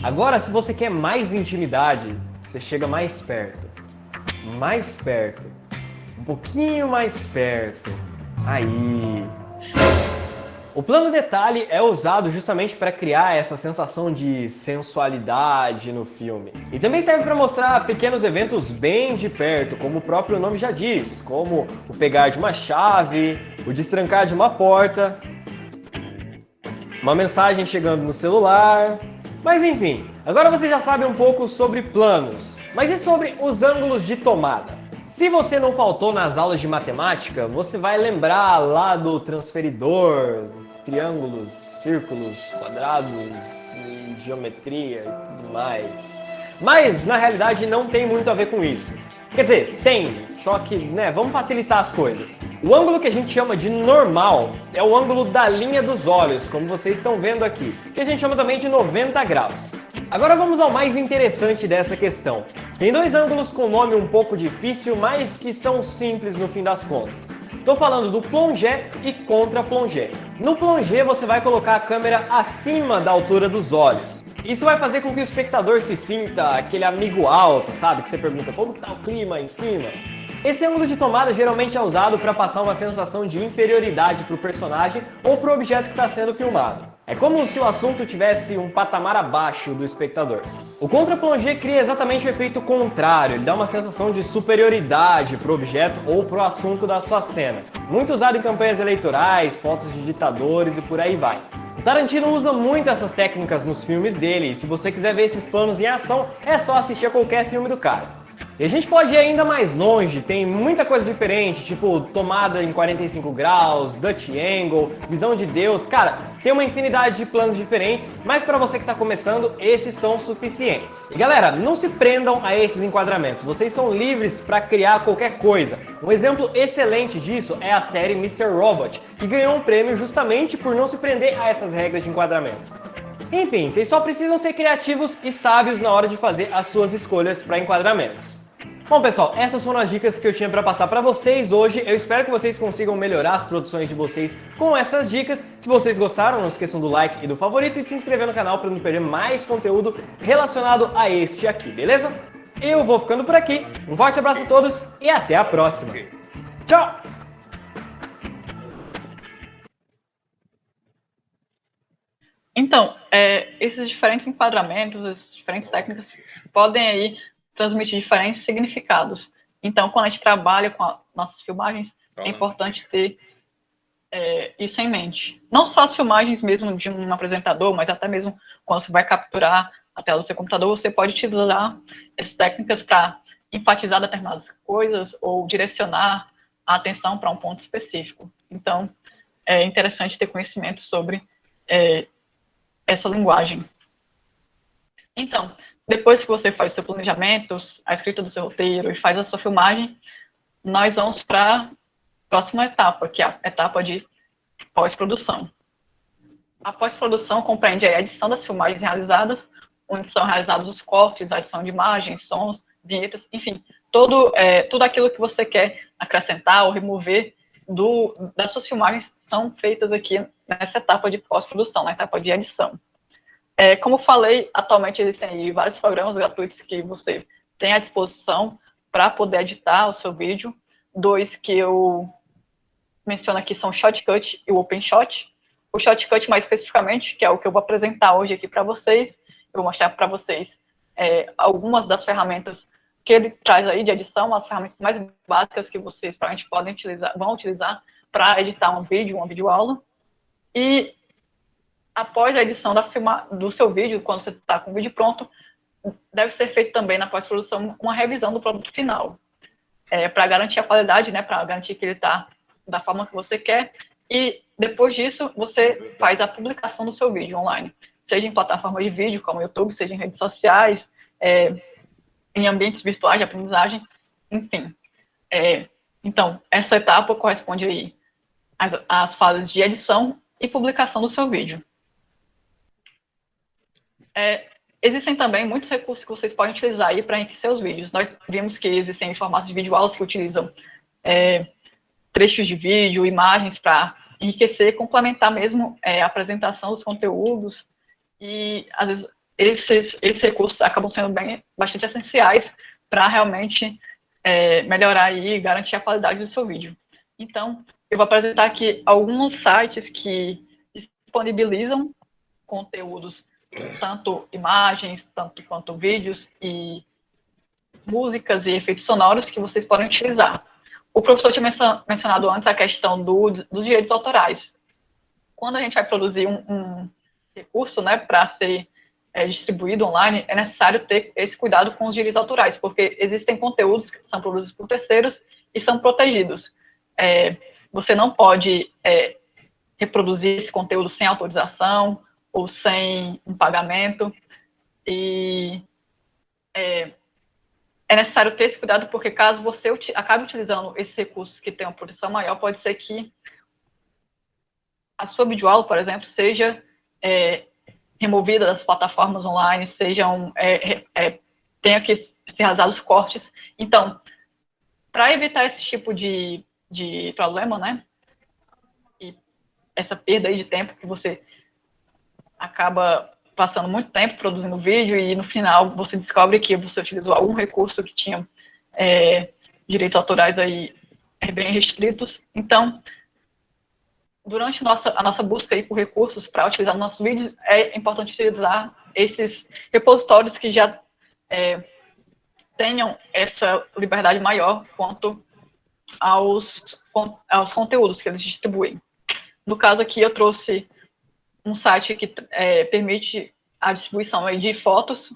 Agora, se você quer mais intimidade, você chega mais perto, um pouquinho mais perto, aí... O plano detalhe é usado justamente para criar essa sensação de sensualidade no filme. E também serve para mostrar pequenos eventos bem de perto, como o próprio nome já diz, como o pegar de uma chave, o destrancar de uma porta, uma mensagem chegando no celular... Mas enfim, agora você já sabe um pouco sobre planos, mas e sobre os ângulos de tomada? Se você não faltou nas aulas de matemática, você vai lembrar lá do transferidor, triângulos, círculos, quadrados, e geometria e tudo mais. Mas, na realidade, não tem muito a ver com isso. Quer dizer, tem, só que, vamos facilitar as coisas. O ângulo que a gente chama de normal é o ângulo da linha dos olhos, como vocês estão vendo aqui, que a gente chama também de 90 graus. Agora vamos ao mais interessante dessa questão. Tem dois ângulos com nome um pouco difícil, mas que são simples no fim das contas. Estou falando do plongé e contra-plongé. No plongé você vai colocar a câmera acima da altura dos olhos. Isso vai fazer com que o espectador se sinta aquele amigo alto, sabe? Que você pergunta, como está o clima em cima? Esse ângulo de tomada geralmente é usado para passar uma sensação de inferioridade para o personagem ou para o objeto que está sendo filmado. É como se o assunto tivesse um patamar abaixo do espectador. O contra-plongé cria exatamente o efeito contrário, ele dá uma sensação de superioridade para o objeto ou para o assunto da sua cena. Muito usado em campanhas eleitorais, fotos de ditadores e por aí vai. O Tarantino usa muito essas técnicas nos filmes dele, e se você quiser ver esses planos em ação, é só assistir a qualquer filme do cara. E a gente pode ir ainda mais longe, tem muita coisa diferente, tipo tomada em 45 graus, Dutch Angle, visão de Deus, cara, tem uma infinidade de planos diferentes, mas para você que está começando, esses são suficientes. E galera, não se prendam a esses enquadramentos, vocês são livres para criar qualquer coisa. Um exemplo excelente disso é a série Mr. Robot, que ganhou um prêmio justamente por não se prender a essas regras de enquadramento. Enfim, vocês só precisam ser criativos e sábios na hora de fazer as suas escolhas para enquadramentos. Bom pessoal, essas foram as dicas que eu tinha para passar para vocês hoje. Eu espero que vocês consigam melhorar as produções de vocês com essas dicas. Se vocês gostaram, não esqueçam do like e do favorito e de se inscrever no canal para não perder mais conteúdo relacionado a este aqui, beleza? Eu vou ficando por aqui, um forte abraço a todos e até a próxima. Tchau! Então, esses diferentes enquadramentos, essas diferentes técnicas podem aí transmitir diferentes significados. Então, quando a gente trabalha com nossas filmagens, é importante ter isso em mente. Não só as filmagens mesmo de um apresentador, mas até mesmo quando você vai capturar a tela do seu computador, você pode utilizar essas técnicas para enfatizar determinadas coisas ou direcionar a atenção para um ponto específico. Então, é interessante ter conhecimento sobre essa linguagem. Então, depois que você faz o seu planejamento, a escrita do seu roteiro e faz a sua filmagem, nós vamos para a próxima etapa, que é a etapa de pós-produção. A pós-produção compreende a edição das filmagens realizadas, onde são realizados os cortes, a edição de imagens, sons, vinhetas, enfim, tudo aquilo que você quer acrescentar ou remover das suas filmagens são feitas aqui nessa etapa de pós-produção, na etapa de edição. Como falei, atualmente existem aí vários programas gratuitos que você tem à disposição para poder editar o seu vídeo. Dois que eu menciono aqui são o Shotcut e o OpenShot. O Shotcut, mais especificamente, que é o que eu vou apresentar hoje aqui para vocês, eu vou mostrar para vocês algumas das ferramentas que ele traz aí de edição, as ferramentas mais básicas que vocês provavelmente vão utilizar para editar um vídeo, uma videoaula. E após a edição do seu vídeo, quando você está com o vídeo pronto, deve ser feito também na pós-produção uma revisão do produto final, para garantir a qualidade, né, para garantir que ele está da forma que você quer. E depois disso, você faz a publicação do seu vídeo online, seja em plataformas de vídeo, como o YouTube, seja em redes sociais, em ambientes virtuais de aprendizagem, enfim. Então, essa etapa corresponde aí às fases de edição e publicação do seu vídeo. Existem também muitos recursos que vocês podem utilizar aí para enriquecer os vídeos. Nós vimos que existem formatos de videoaulas que utilizam trechos de vídeo, imagens para enriquecer, complementar mesmo a apresentação dos conteúdos, e às vezes esses recursos acabam sendo bastante essenciais para realmente melhorar e garantir a qualidade do seu vídeo. Então, eu vou apresentar aqui alguns sites que disponibilizam conteúdos, tanto imagens, tanto quanto vídeos e músicas e efeitos sonoros que vocês podem utilizar. O professor tinha mencionado antes a questão dos direitos autorais. Quando a gente vai produzir um recurso, né, para ser distribuído online, é necessário ter esse cuidado com os direitos autorais, porque existem conteúdos que são produzidos por terceiros e são protegidos. Você não pode reproduzir esse conteúdo sem autorização ou sem um pagamento, e é necessário ter esse cuidado, porque caso você acabe utilizando esses recursos que têm uma proteção maior, pode ser que a sua videoaula, por exemplo, seja removida das plataformas online, tenha que ser realizados cortes. Então, para evitar esse tipo de problema, né, e essa perda aí de tempo que você acaba passando muito tempo produzindo vídeo e no final você descobre que você utilizou algum recurso que tinha direitos autorais aí bem restritos. Então, durante a nossa busca aí por recursos para utilizar nos nossos vídeos, é importante utilizar esses repositórios que já tenham essa liberdade maior quanto aos conteúdos que eles distribuem. No caso aqui, eu trouxe um site que permite a distribuição aí de fotos.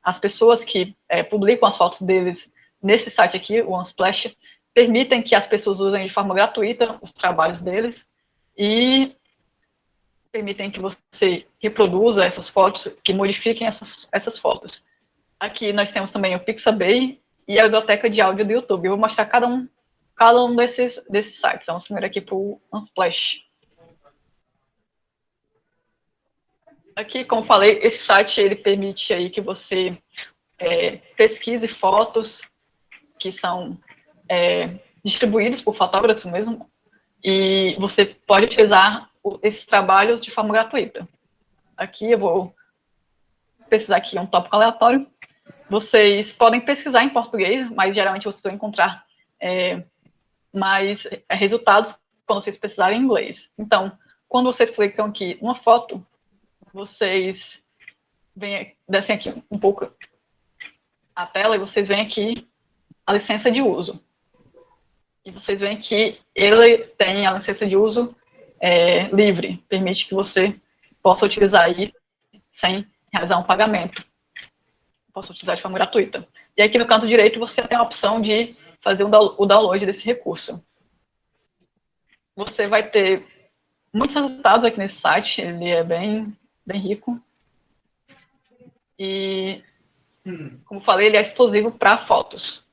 As pessoas que publicam as fotos deles nesse site aqui, o Unsplash, permitem que as pessoas usem de forma gratuita os trabalhos deles e permitem que você reproduza essas fotos, que modifiquem essas fotos. Aqui nós temos também o Pixabay e a biblioteca de áudio do YouTube. Eu vou mostrar cada um desses sites. Vamos primeiro aqui para o Unsplash. Aqui, como falei, esse site ele permite aí que você pesquise fotos que são distribuídos por fotógrafos mesmo, e você pode utilizar esses trabalhos de forma gratuita. Aqui eu vou pesquisar aqui um tópico aleatório. Vocês podem pesquisar em português, mas geralmente vocês vão encontrar mais resultados quando vocês pesquisarem em inglês. Então, quando vocês clicam aqui numa foto, vocês descem aqui um pouco a tela e vocês veem aqui a licença de uso. E vocês veem que ele tem a licença de uso livre, permite que você possa utilizar aí sem realizar um pagamento. Possa utilizar de forma gratuita. E aqui no canto direito você tem a opção de fazer o download desse recurso. Você vai ter muitos resultados aqui nesse site, ele é bem rico. E, como falei, ele é exclusivo para fotos.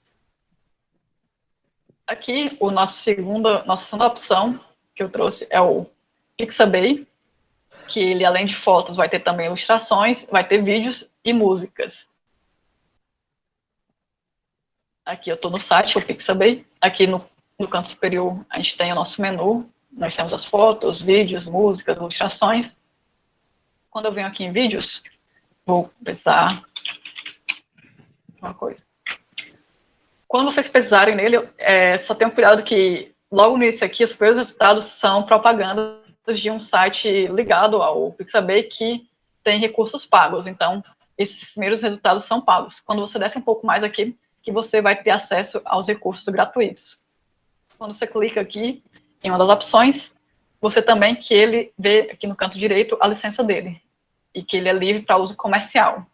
Aqui, nossa segunda opção que eu trouxe é o Pixabay, que ele, além de fotos, vai ter também ilustrações, vai ter vídeos e músicas. Aqui eu estou no site, o Pixabay. Aqui no canto superior a gente tem o nosso menu. Nós temos as fotos, vídeos, músicas, ilustrações. Quando eu venho aqui em vídeos, vou pesquisar uma coisa. Quando vocês pesquisarem nele, só tenham cuidado que logo no início aqui, os primeiros resultados são propagandas de um site ligado ao Pixabay que tem recursos pagos. Então, esses primeiros resultados são pagos. Quando você desce um pouco mais aqui, que você vai ter acesso aos recursos gratuitos. Quando você clica aqui em uma das opções, você também que ele vê aqui no canto direito a licença dele e que ele é livre para uso comercial.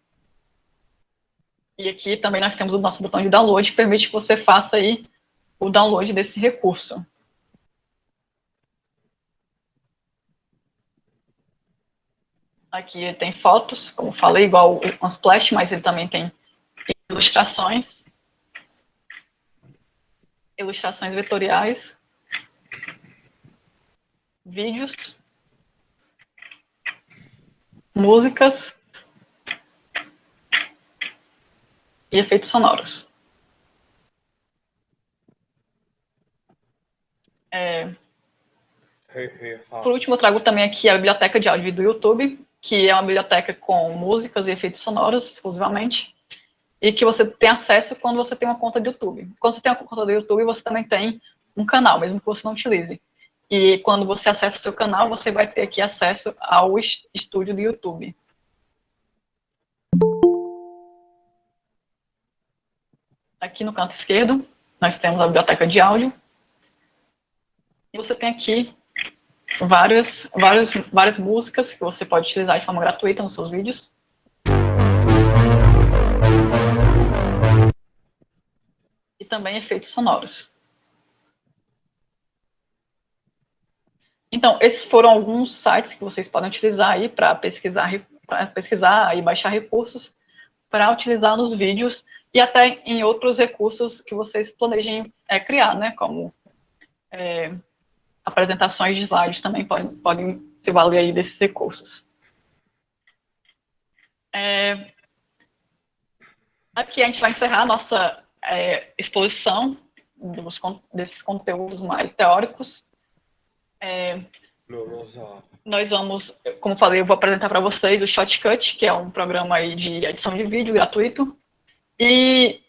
E aqui também nós temos o nosso botão de download, que permite que você faça aí o download desse recurso. Aqui tem fotos, como falei, igual o Unsplash, mas ele também tem ilustrações vetoriais, vídeos, músicas e efeitos sonoros. Por último, eu trago também aqui a biblioteca de áudio do YouTube, que é uma biblioteca com músicas e efeitos sonoros exclusivamente, e que você tem acesso quando você tem uma conta de YouTube. Quando você tem uma conta do YouTube, você também tem um canal, mesmo que você não utilize. E quando você acessa o seu canal, você vai ter aqui acesso ao estúdio do YouTube. Aqui no canto esquerdo, nós temos a biblioteca de áudio. E você tem aqui várias músicas que você pode utilizar de forma gratuita nos seus vídeos. E também efeitos sonoros. Então, esses foram alguns sites que vocês podem utilizar aí para pesquisar e baixar recursos para utilizar nos vídeos e até em outros recursos que vocês planejem criar, né? Como apresentações de slides também podem se valer aí desses recursos. Aqui a gente vai encerrar a nossa exposição desses conteúdos mais teóricos. Nós vamos, como falei, eu vou apresentar para vocês o Shotcut, que é um programa aí de edição de vídeo gratuito. E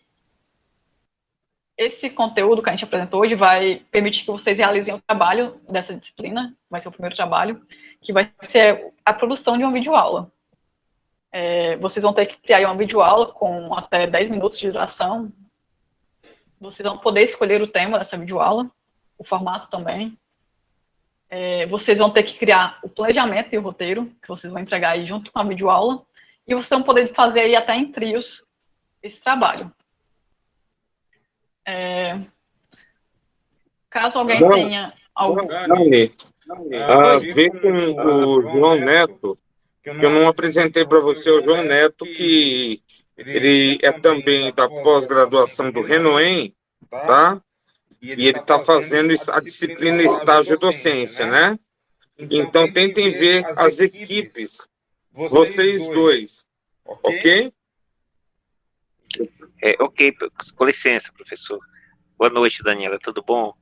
esse conteúdo que a gente apresentou hoje vai permitir que vocês realizem o trabalho dessa disciplina, vai ser o primeiro trabalho, que vai ser a produção de uma videoaula. Vocês vão ter que criar uma videoaula com até 10 minutos de duração. Vocês vão poder escolher o tema dessa videoaula, o formato também. Vocês vão ter que criar o planejamento e o roteiro, que vocês vão entregar aí junto com a videoaula, e vocês vão poder fazer aí até em trios esse trabalho. Caso alguém tenha algum... Vê com o João Neto, que eu não apresentei para você, o João Neto, que ele é também da pós-graduação do Renoem, tá? E ele está fazendo a disciplina estágio docência, né? Então, tentem ver as equipes, vocês dois, ok? Ok, com licença, professor. Boa noite, Daniela, tudo bom?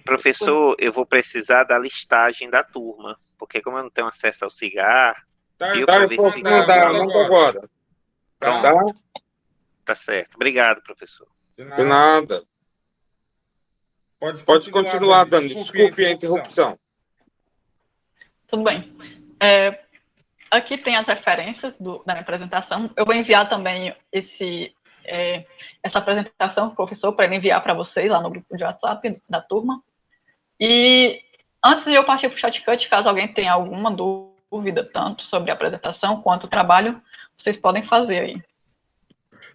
Professor, eu vou precisar da listagem da turma, porque como eu não tenho acesso ao cigarro... Eu posso mandar agora. Pronto. Tá certo. Obrigado, professor. De nada. Pode continuar, Dani. Desculpe a interrupção. Tudo bem. Aqui tem as referências da minha apresentação. Eu vou enviar também essa apresentação do professor para ele enviar para vocês lá no grupo de WhatsApp da turma. E antes de eu partir para o Shotcut, caso alguém tenha alguma dúvida, tanto sobre a apresentação quanto o trabalho, vocês podem fazer aí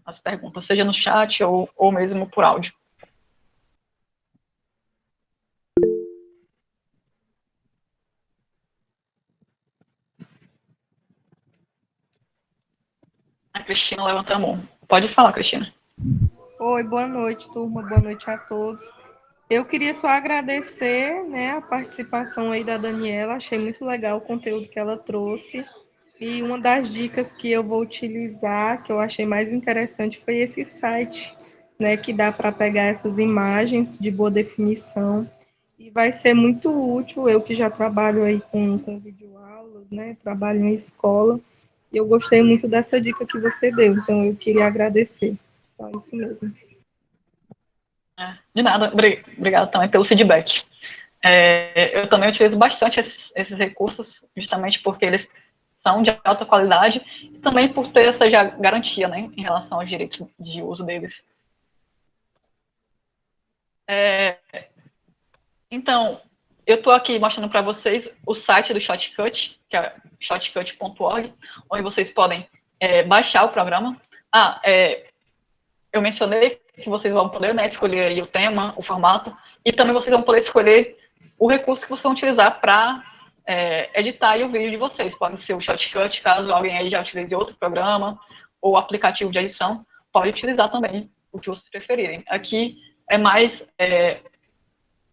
as perguntas, seja no chat ou mesmo por áudio. A Cristina levanta a mão. Pode falar, Cristina. Oi, boa noite, turma. Boa noite a todos. Eu queria só agradecer, né, a participação aí da Daniela. Achei muito legal o conteúdo que ela trouxe. E uma das dicas que eu vou utilizar, que eu achei mais interessante, foi esse site, né, que dá para pegar essas imagens de boa definição. E vai ser muito útil, eu que já trabalho aí com videoaulas, né, trabalho em escola, e eu gostei muito dessa dica que você deu, então eu queria agradecer. Só isso mesmo. De nada, obrigada também pelo feedback. Eu também utilizo bastante esses recursos, justamente porque eles são de alta qualidade e também por ter essa garantia, né, em relação aos direitos de uso deles. Então, eu estou aqui mostrando para vocês o site do Shotcut, que é shotcut.org, onde vocês podem baixar o programa. Eu mencionei que vocês vão poder, né, escolher aí o tema, o formato, e também vocês vão poder escolher o recurso que vocês vão utilizar para editar aí o vídeo de vocês. Pode ser o Shotcut, caso alguém aí já utilize outro programa, ou aplicativo de edição, pode utilizar também o que vocês preferirem. Aqui é mais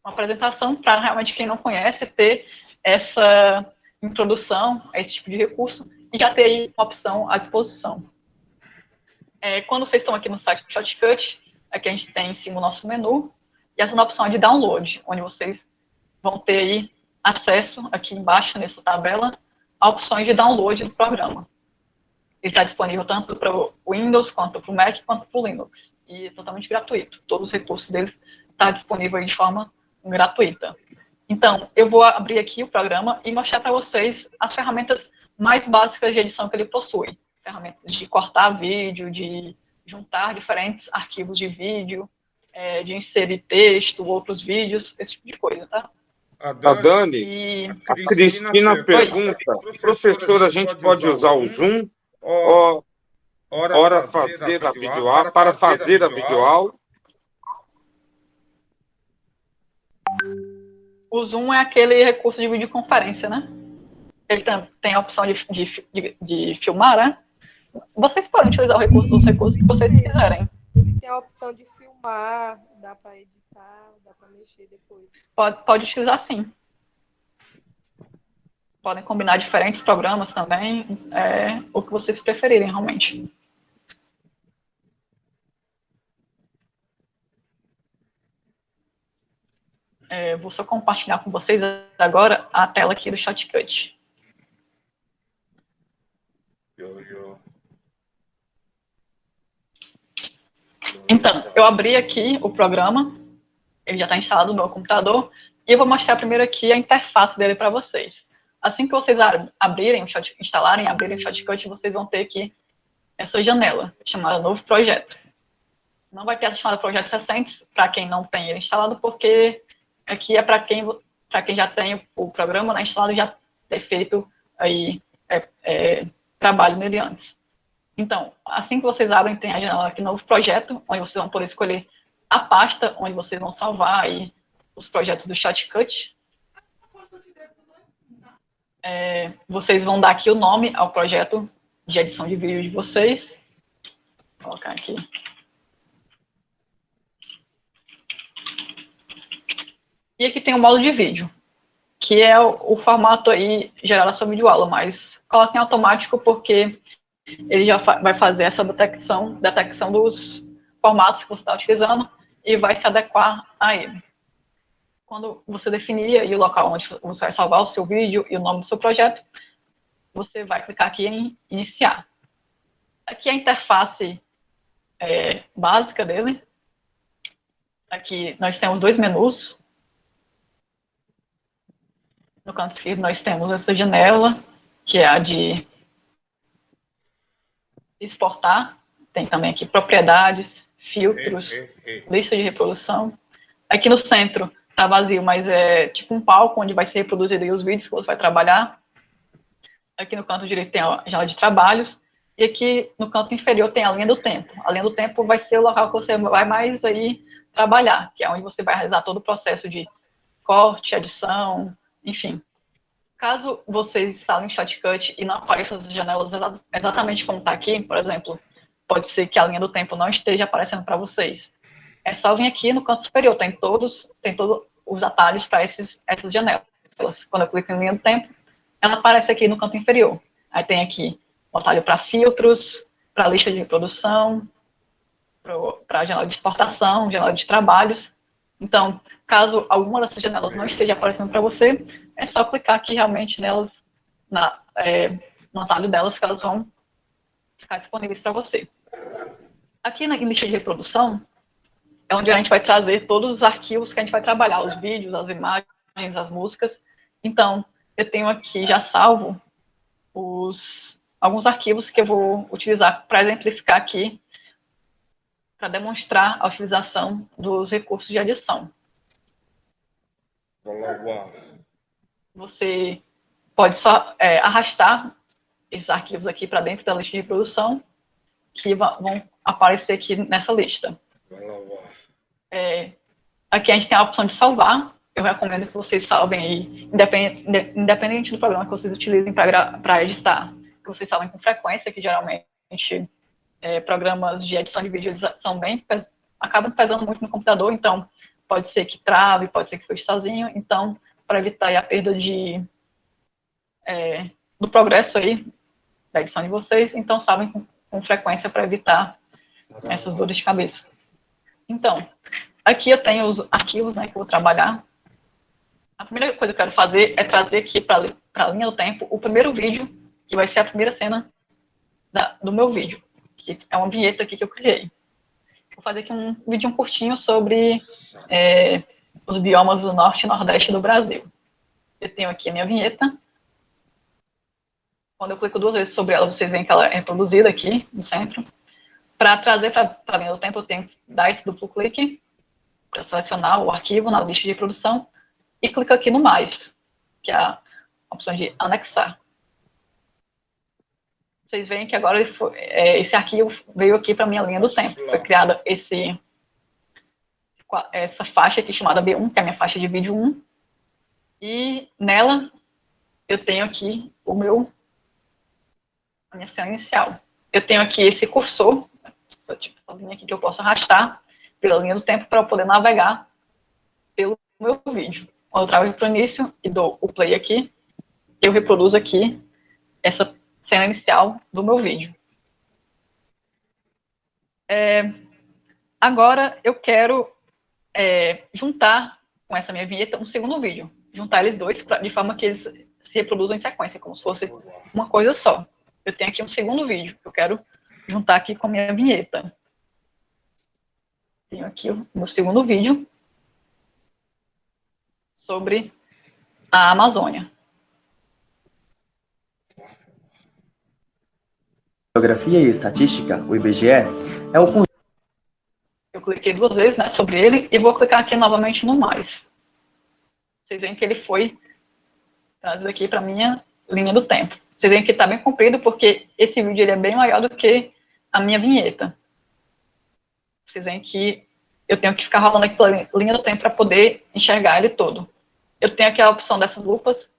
uma apresentação para realmente quem não conhece ter essa introdução a esse tipo de recurso e já ter aí uma opção à disposição. Quando vocês estão aqui no site do Shotcut, aqui a gente tem em cima o nosso menu, e essa é a opção de download, onde vocês vão ter aí acesso, aqui embaixo, nessa tabela, a opções de download do programa. Ele está disponível tanto para o Windows, quanto para o Mac, quanto para o Linux. E é totalmente gratuito. Todos os recursos dele estão disponíveis de forma gratuita. Então, eu vou abrir aqui o programa e mostrar para vocês as ferramentas mais básicas de edição que ele possui. Ferramentas de cortar vídeo, de juntar diferentes arquivos de vídeo, de inserir texto, outros vídeos, esse tipo de coisa, tá? A Cristina pergunta, professor, a gente pode usar o Zoom para fazer a videoaula? O Zoom é aquele recurso de videoconferência, né? Ele tem a opção de filmar, né? Vocês podem utilizar os recursos que vocês quiserem. Ele tem a opção de filmar, dá para editar, dá para mexer depois. Pode utilizar sim. Podem combinar diferentes programas também, o que vocês preferirem, realmente. Vou só compartilhar com vocês agora a tela aqui do Shotcut. Então, eu abri aqui o programa, ele já está instalado no meu computador, e eu vou mostrar primeiro aqui a interface dele para vocês. Assim que vocês abrirem o Shotcut, vocês vão ter aqui essa janela, chamada Novo Projeto. Não vai ter essa chamada Projetos Recentes, para quem não tem ele instalado, porque aqui é para quem já tem o programa, né, instalado e já ter feito aí, trabalho nele antes. Então, assim que vocês abrem, tem a janela aqui, Novo Projeto, onde vocês vão poder escolher a pasta onde vocês vão salvar aí os projetos do Shotcut. Vocês vão dar aqui o nome ao projeto de edição de vídeo de vocês. Vou colocar aqui. E aqui tem o modo de vídeo, que é o formato aí gerado na sua videoaula, mas coloquem automático porque ele já vai fazer essa detecção dos formatos que você está utilizando e vai se adequar a ele. Quando você definir aí o local onde você vai salvar o seu vídeo e o nome do seu projeto, você vai clicar aqui em iniciar. Aqui é a interface básica dele. Aqui nós temos dois menus. No canto esquerdo nós temos essa janela, que é a de exportar. Tem também aqui propriedades, filtros, lista de reprodução. Aqui no centro está vazio, mas é tipo um palco onde vai ser reproduzido os vídeos que você vai trabalhar. Aqui no canto direito tem a janela de trabalhos. E aqui no canto inferior tem a linha do tempo. A linha do tempo vai ser o local que você vai mais aí trabalhar, que é onde você vai realizar todo o processo de corte, edição, enfim. Caso vocês instalem o Shotcut e não apareçam as janelas exatamente como está aqui, por exemplo, pode ser que a linha do tempo não esteja aparecendo para vocês. é só vir aqui no canto superior, tem todos os atalhos para essas janelas. Quando eu clico em linha do tempo, ela aparece aqui no canto inferior. Aí tem aqui o atalho para filtros, para lista de reprodução, para a janela de exportação, janela de trabalhos. Então, caso alguma dessas janelas não esteja aparecendo para você, é só clicar aqui realmente nelas, no atalho delas, que elas vão ficar disponíveis para você. Aqui na lista de reprodução, é onde a gente vai trazer todos os arquivos que a gente vai trabalhar, os vídeos, as imagens, as músicas. Então, eu tenho aqui já salvo alguns arquivos que eu vou utilizar para exemplificar aqui, para demonstrar a utilização dos recursos de edição. Você pode só arrastar esses arquivos aqui para dentro da lista de reprodução, que vão aparecer aqui nessa lista. Aqui a gente tem a opção de salvar. Eu recomendo que vocês salvem aí, independente do programa que vocês utilizem para editar, que vocês salvem com frequência, que geralmente programas de edição de vídeo acabam pesando muito no computador, então pode ser que trave, pode ser que feche sozinho. Então, para evitar aí a perda do progresso aí da edição de vocês, então salvem com frequência para evitar essas dores de cabeça. Então, aqui eu tenho os arquivos, né, que eu vou trabalhar. A primeira coisa que eu quero fazer é trazer aqui para a linha do tempo o primeiro vídeo, que vai ser a primeira cena do meu vídeo, que é uma vinheta aqui que eu criei. Vou fazer aqui um vídeo curtinho sobre os biomas do Norte e Nordeste do Brasil. Eu tenho aqui a minha vinheta. Quando eu clico 2 vezes sobre ela, vocês veem que ela é reproduzida aqui no centro. Para trazer para a linha do tempo, eu tenho que dar esse duplo clique para selecionar o arquivo na lista de reprodução e clico aqui no mais, que é a opção de anexar. Vocês veem que agora esse arquivo veio aqui para a minha linha do tempo. Foi criada essa faixa aqui chamada B1, que é a minha faixa de vídeo 1. E nela eu tenho aqui a minha cena inicial. Eu tenho aqui esse cursor, essa linha aqui que eu posso arrastar pela linha do tempo para eu poder navegar pelo meu vídeo. Quando eu trago para o início e dou o play aqui, eu reproduzo aqui essa cena inicial do meu vídeo. Agora eu quero juntar com essa minha vinheta um segundo vídeo. Juntar eles dois de forma que eles se reproduzam em sequência, como se fosse uma coisa só. Eu tenho aqui um segundo vídeo que eu quero juntar aqui com a minha vinheta. Tenho aqui o meu segundo vídeo sobre a Amazônia. Geografia e Estatística, o IBGE, é o... Eu cliquei 2 vezes, né, sobre ele e vou clicar aqui novamente no mais. Vocês veem que ele foi trazido aqui para a minha linha do tempo. Vocês veem que está bem comprido porque esse vídeo ele é bem maior do que a minha vinheta. Vocês veem que eu tenho que ficar rolando aqui pela linha do tempo para poder enxergar ele todo. Eu tenho aqui a opção dessas lupas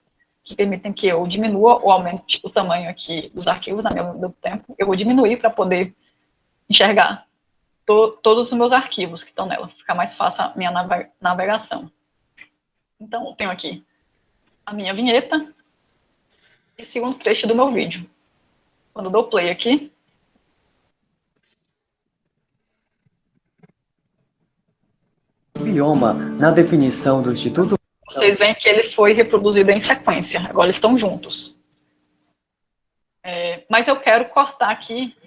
que permitem que eu diminua ou aumente o tamanho aqui dos arquivos na minha linha do tempo. Eu vou diminuir para poder enxergar todos os meus arquivos que estão nela. Fica mais fácil a minha navegação. Então, eu tenho aqui a minha vinheta e o segundo trecho do meu vídeo. Quando eu dou play aqui, bioma, na definição do Instituto... Vocês veem que ele foi reproduzido em sequência. Agora eles estão juntos. Mas eu quero cortar aqui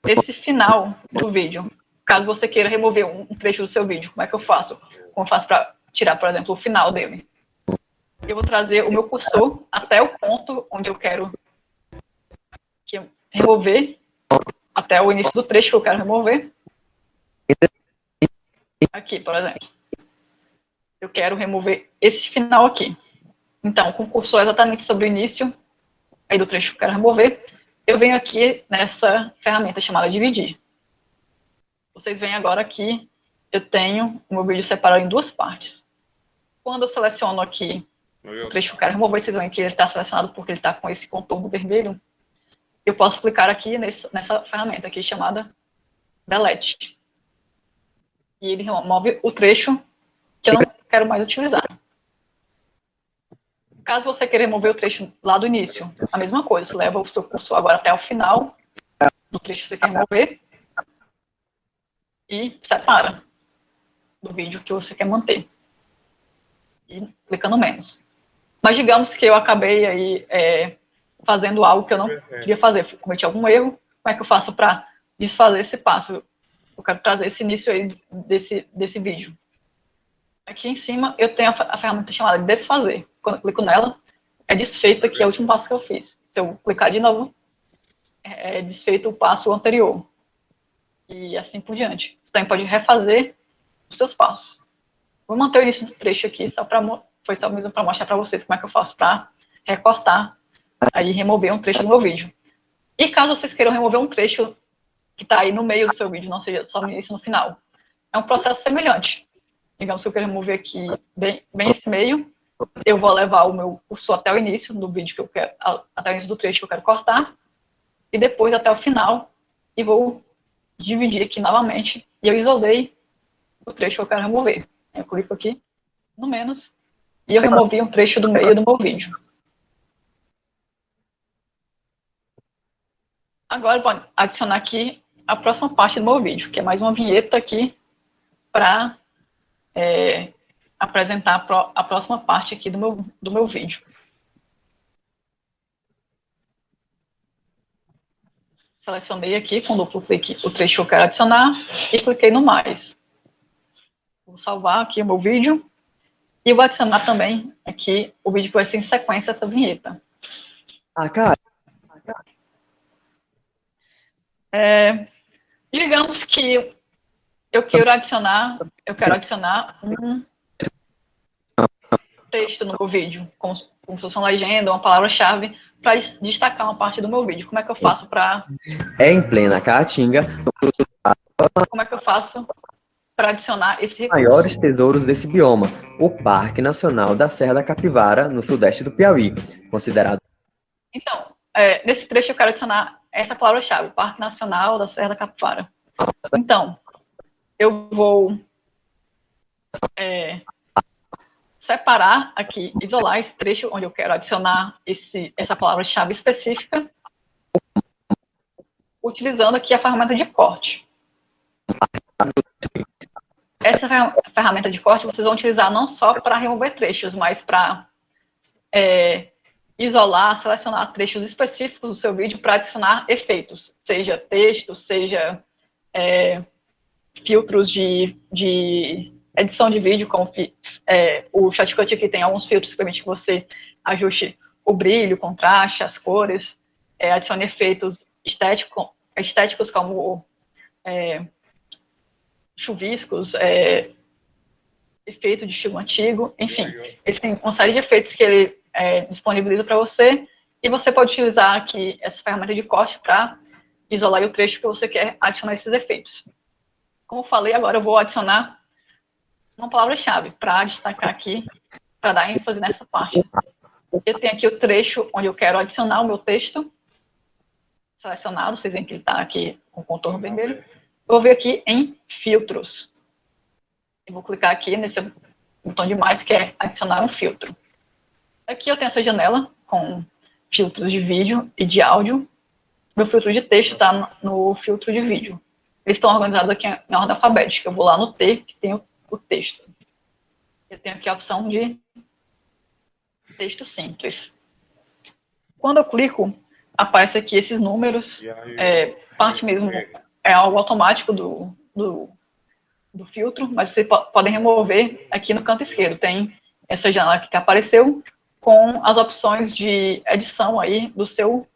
esse final do vídeo. Caso você queira remover um trecho do seu vídeo, como é que eu faço? Como eu faço para tirar, por exemplo, o final dele? Eu vou trazer o meu cursor até o ponto onde eu quero remover, até o início do trecho que eu quero remover. Aqui, por exemplo. Eu quero remover esse final aqui. Então, com o cursor exatamente sobre o início aí do trecho que eu quero remover, eu venho aqui nessa ferramenta chamada dividir. Vocês veem agora que eu tenho o meu vídeo separado em 2 partes. Quando eu seleciono aqui o trecho que eu quero remover, vocês veem que ele está selecionado porque ele está com esse contorno vermelho. Eu posso clicar aqui nessa ferramenta aqui chamada Delete. e ele remove o trecho que eu não quero mais utilizar. Caso você queira remover o trecho lá do início, a mesma coisa, você leva o seu cursor agora até o final do trecho que você quer remover e separa do vídeo que você quer manter. E clicando menos. Mas digamos que eu acabei aí fazendo algo que eu não queria fazer, cometi algum erro, como é que eu faço para desfazer esse passo? Eu quero trazer esse início aí desse vídeo. Aqui em cima eu tenho a ferramenta chamada de desfazer. Quando eu clico nela, é desfeito aqui o último passo que eu fiz. Se eu clicar de novo, é desfeito o passo anterior. E assim por diante. Você também pode refazer os seus passos. Vou manter o início do trecho aqui, foi só mesmo para mostrar para vocês como é que eu faço para recortar e remover um trecho do meu vídeo. E caso vocês queiram remover um trecho que está aí no meio do seu vídeo, não seja só no início e no final, é um processo semelhante. Digamos que eu quero remover aqui bem esse meio, eu vou levar o meu cursor até o início do vídeo que eu quero, até o início do trecho que eu quero cortar, e depois até o final, e vou dividir aqui novamente, e eu isolei o trecho que eu quero remover. Eu clico aqui no menos, e eu removi um trecho do meio do meu vídeo. Agora eu vou adicionar aqui a próxima parte do meu vídeo, que é mais uma vinheta aqui para apresentar a próxima parte aqui do meu vídeo. Selecionei aqui com duplo clique o trecho que eu quero adicionar e cliquei no mais. Vou salvar aqui o meu vídeo e vou adicionar também aqui o vídeo que vai ser em sequência essa vinheta. Cara. Digamos que eu quero adicionar um texto no meu vídeo, como se fosse uma legenda, uma palavra-chave, para destacar uma parte do meu vídeo. Como é que eu faço para... Em plena Caatinga. Como é que eu faço para adicionar esse recurso? Maiores tesouros desse bioma, o Parque Nacional da Serra da Capivara, no sudeste do Piauí, considerado... Então, nesse trecho eu quero adicionar essa palavra-chave, Parque Nacional da Serra da Capivara. Então, eu vou separar aqui, isolar esse trecho onde eu quero adicionar essa palavra-chave específica, utilizando aqui a ferramenta de corte. Essa ferramenta de corte vocês vão utilizar não só para remover trechos, mas para isolar, selecionar trechos específicos do seu vídeo para adicionar efeitos, seja texto, seja filtros de edição de vídeo, como o Shotcut aqui tem alguns filtros que permitem que você ajuste o brilho, o contraste, as cores, adicione efeitos estéticos como chuviscos, efeito de estilo antigo, enfim, ele tem uma série de efeitos que ele disponibiliza para você, e você pode utilizar aqui essa ferramenta de corte para isolar o trecho que você quer adicionar esses efeitos. Como eu falei, agora eu vou adicionar uma palavra-chave para destacar aqui, para dar ênfase nessa parte. Eu tenho aqui o trecho onde eu quero adicionar o meu texto selecionado, vocês veem que ele está aqui com o contorno vermelho. Eu vou vir aqui em filtros. Eu vou clicar aqui nesse botão de mais, que é adicionar um filtro. Aqui eu tenho essa janela com filtros de vídeo e de áudio. Meu filtro de texto está no filtro de vídeo. Eles estão organizados aqui em ordem alfabética. Eu vou lá no T, que tem o texto. Eu tenho aqui a opção de texto simples. Quando eu clico, aparece aqui esses números. Parte mesmo é algo automático do filtro, mas vocês podem remover aqui no canto esquerdo. Tem essa janela aqui que apareceu com as opções de edição aí do seu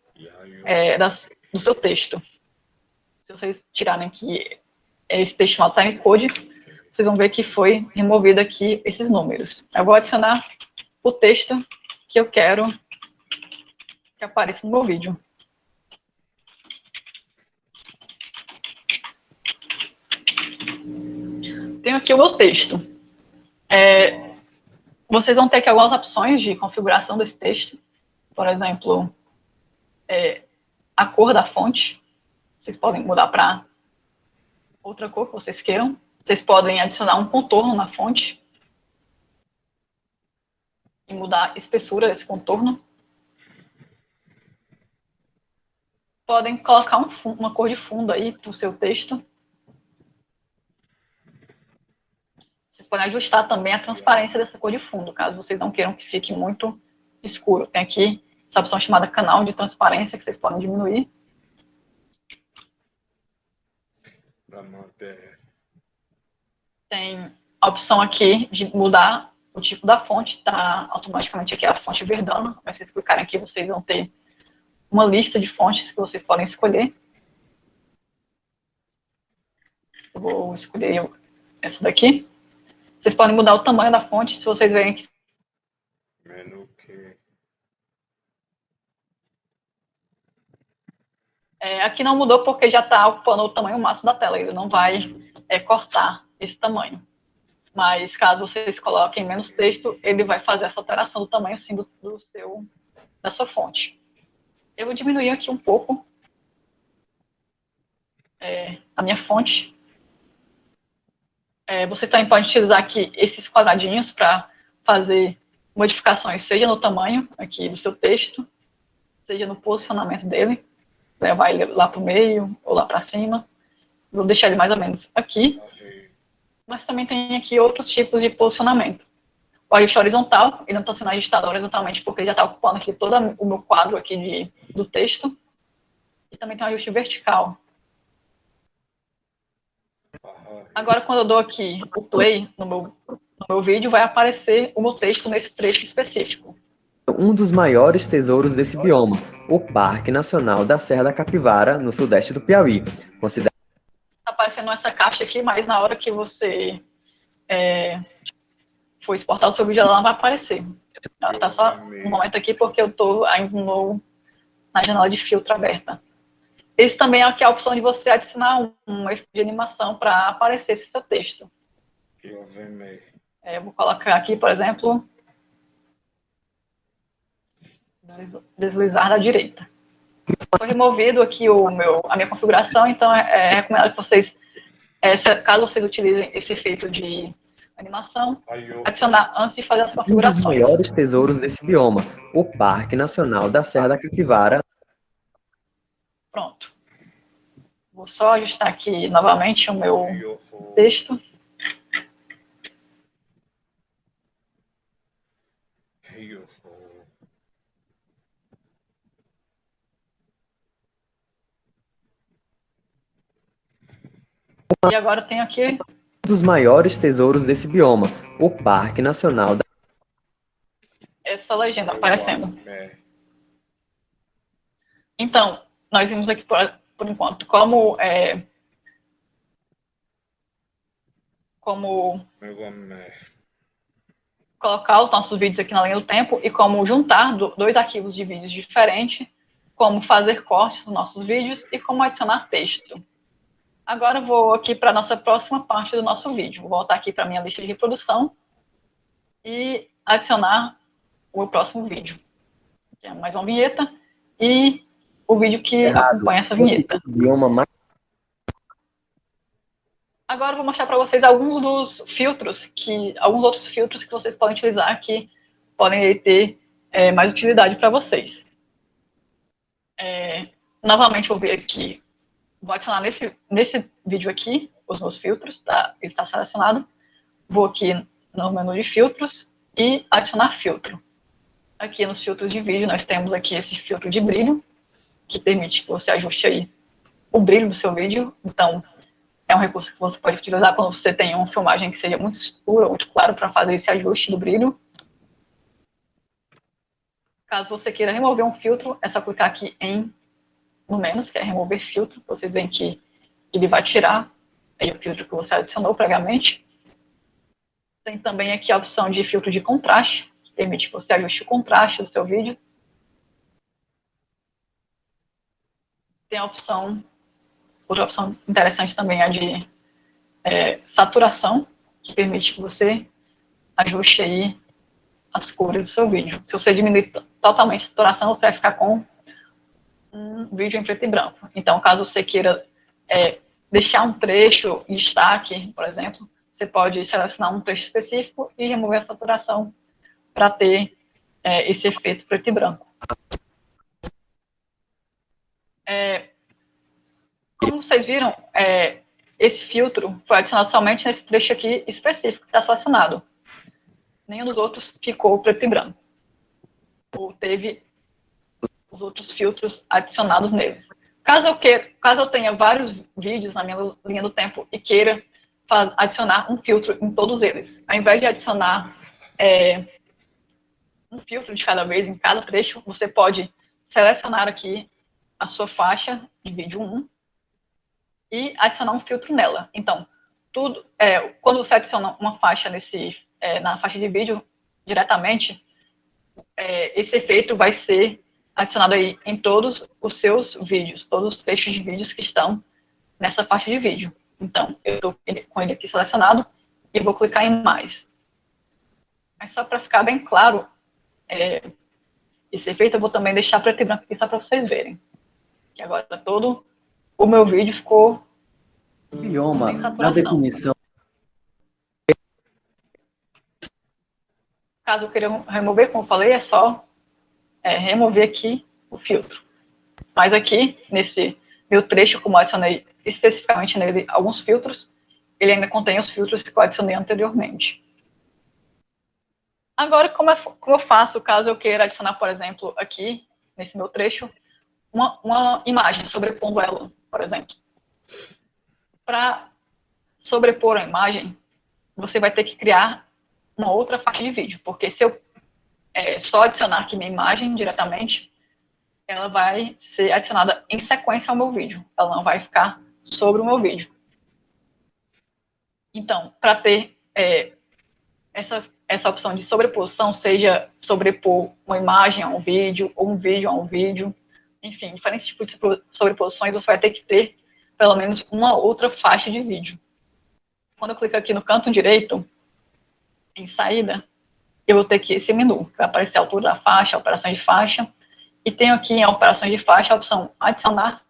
texto. Se vocês tirarem aqui esse texto chamado timecode, vocês vão ver que foi removido aqui esses números. Eu vou adicionar o texto que eu quero que apareça no meu vídeo. Tenho aqui o meu texto. Vocês vão ter aqui algumas opções de configuração desse texto. Por exemplo, a cor da fonte. Vocês podem mudar para outra cor que vocês queiram. Vocês podem adicionar um contorno na fonte e mudar a espessura desse contorno. Podem colocar uma cor de fundo aí para o seu texto. Vocês podem ajustar também a transparência dessa cor de fundo, caso vocês não queiram que fique muito escuro. Tem aqui essa opção chamada canal de transparência, que vocês podem diminuir. Tem a opção aqui de mudar o tipo da fonte, está automaticamente aqui a fonte Verdana. Mas se vocês clicarem aqui, vocês vão ter uma lista de fontes que vocês podem escolher. Eu vou escolher essa daqui. Vocês podem mudar o tamanho da fonte, se vocês verem que... aqui não mudou porque já está ocupando o tamanho máximo da tela. Ele não vai cortar esse tamanho. Mas caso vocês coloquem menos texto, ele vai fazer essa alteração do tamanho, sim, da sua fonte. Eu vou diminuir aqui um pouco a minha fonte. Você também pode utilizar aqui esses quadradinhos para fazer modificações, seja no tamanho aqui do seu texto, seja no posicionamento dele. Levar ele lá para o meio ou lá para cima. Vou deixar ele mais ou menos aqui. Mas também tem aqui outros tipos de posicionamento. O ajuste horizontal, ele não está sendo ajustado horizontalmente porque ele já está ocupando aqui todo o meu quadro aqui do texto. E também tem um ajuste vertical. Agora, quando eu dou aqui o play no meu vídeo, vai aparecer o meu texto nesse trecho específico. Um dos maiores tesouros desse bioma, o Parque Nacional da Serra da Capivara, no sudeste do Piauí. Está aparecendo essa caixa aqui, mas na hora que você for exportar o seu vídeo, ela não vai aparecer. Ela está só um momento aqui porque eu estou ainda na janela de filtro aberta. Esse também é aqui a opção de você adicionar um efeito de animação para aparecer esse seu texto. Eu vou colocar aqui, por exemplo, deslizar da direita. Foi removido aqui a minha configuração, então é recomendado que vocês, caso vocês utilizem esse efeito de animação, adicionar antes de fazer as configurações. Um dos maiores tesouros desse bioma, o Parque Nacional da Serra da Capivara. Pronto. Vou só ajustar aqui novamente o meu texto. E agora eu tenho aqui... Um dos maiores tesouros desse bioma, o Parque Nacional da... Essa legenda aparecendo. Então, nós vimos aqui por enquanto como colocar os nossos vídeos aqui na linha do tempo e como juntar dois arquivos de vídeos diferentes, como fazer cortes nos nossos vídeos e como adicionar texto. Agora eu vou aqui para a nossa próxima parte do nosso vídeo. Vou voltar aqui para a minha lista de reprodução e adicionar o próximo vídeo, que é mais uma vinheta, e o vídeo que acompanha essa vinheta. Agora eu vou mostrar para vocês alguns dos filtros, alguns outros filtros que vocês podem utilizar que podem ter mais utilidade para vocês. Novamente vou ver aqui, vou adicionar nesse vídeo aqui os meus filtros, tá? Ele está selecionado. Vou aqui no menu de filtros e adicionar filtro. Aqui nos filtros de vídeo nós temos aqui esse filtro de brilho, que permite que você ajuste aí o brilho do seu vídeo. Então, é um recurso que você pode utilizar quando você tem uma filmagem que seja muito escura ou muito claro para fazer esse ajuste do brilho. Caso você queira remover um filtro, é só clicar aqui no menos, que é remover filtro. Vocês veem que ele vai tirar aí o filtro que você adicionou previamente. Tem também aqui a opção de filtro de contraste, que permite que você ajuste o contraste do seu vídeo. Tem a opção, outra opção interessante também é a de saturação, que permite que você ajuste aí as cores do seu vídeo. Se você diminuir totalmente a saturação, você vai ficar com um vídeo em preto e branco. Então, caso você queira deixar um trecho em destaque, por exemplo, você pode selecionar um trecho específico e remover a saturação para ter esse efeito preto e branco. Como vocês viram, esse filtro foi adicionado somente nesse trecho aqui específico que está selecionado. Nenhum dos outros ficou preto e branco. Ou teve os outros filtros adicionados nele. Caso eu tenha vários vídeos na minha linha do tempo e queira adicionar um filtro em todos eles, ao invés de adicionar um filtro de cada vez em cada trecho, você pode selecionar aqui a sua faixa de vídeo 1 e adicionar um filtro nela. Então, quando você adiciona uma faixa na faixa de vídeo diretamente, esse efeito vai ser adicionado aí em todos os seus vídeos, todos os trechos de vídeos que estão nessa faixa de vídeo. Então, eu estou com ele aqui selecionado e vou clicar em mais. Mas só para ficar bem claro, esse efeito eu vou também deixar preto e branco aqui só para vocês verem. Que agora todo o meu vídeo ficou Bioma, sem saturação. na definição. Caso eu queira remover, como eu falei, é só remover aqui o filtro. Mas aqui, nesse meu trecho, como eu adicionei especificamente nele alguns filtros, ele ainda contém os filtros que eu adicionei anteriormente. Agora, como eu faço caso eu queira adicionar, por exemplo, aqui, nesse meu trecho, uma imagem sobrepondo ela, por exemplo. Para sobrepor a imagem, você vai ter que criar uma outra faixa de vídeo, porque se eu só adicionar aqui minha imagem diretamente, ela vai ser adicionada em sequência ao meu vídeo. Ela não vai ficar sobre o meu vídeo. Então, para ter essa opção de sobreposição, seja sobrepor uma imagem a um vídeo, ou um vídeo a um vídeo, enfim, diferentes tipos de sobreposições, você vai ter que ter pelo menos uma outra faixa de vídeo. Quando eu clico aqui no canto direito, em saída, eu vou ter aqui esse menu, que vai aparecer a altura da faixa, a operação de faixa, e tenho aqui em operações de faixa a opção adicionar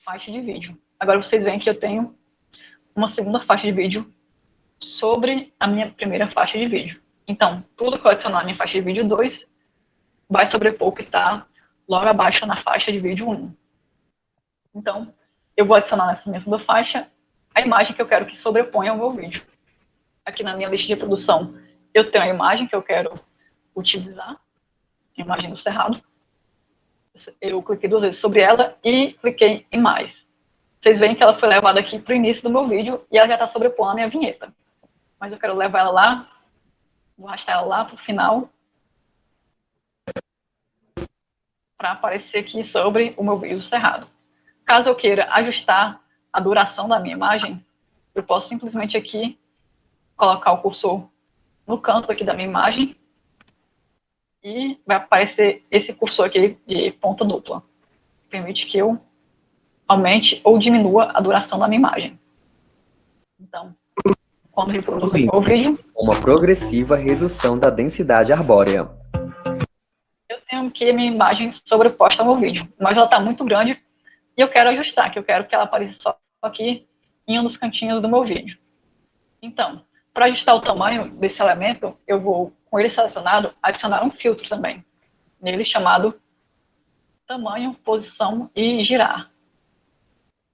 faixa de vídeo. Agora vocês veem que eu tenho uma segunda faixa de vídeo sobre a minha primeira faixa de vídeo. Então, tudo que eu adicionar na minha faixa de vídeo 2 vai sobrepor o que está logo abaixo na faixa de vídeo 1. Então, eu vou adicionar nessa minha segunda faixa a imagem que eu quero que sobreponha ao meu vídeo. Aqui na minha lista de reprodução, eu tenho a imagem que eu quero utilizar, a imagem do cerrado. Eu cliquei 2 vezes sobre ela e cliquei em mais. Vocês veem que ela foi levada aqui para o início do meu vídeo e ela já está sobrepondo a minha vinheta. Mas eu quero levar ela lá, vou arrastar ela lá para o final, para aparecer aqui sobre o meu vídeo do cerrado. Caso eu queira ajustar a duração da minha imagem, eu posso simplesmente aqui colocar o cursor no canto aqui da minha imagem e vai aparecer esse cursor aqui de ponta dupla. Permite que eu aumente ou diminua a duração da minha imagem. Então, quando reproduzo o vídeo, Uma progressiva redução da densidade arbórea. eu tenho que a minha imagem sobreposta ao meu vídeo, mas ela está muito grande e eu quero ajustar, que eu quero que ela apareça só aqui em um dos cantinhos do meu vídeo. Então, para ajustar o tamanho desse elemento, eu vou, com ele selecionado, adicionar um filtro também, nele chamado tamanho, posição e girar,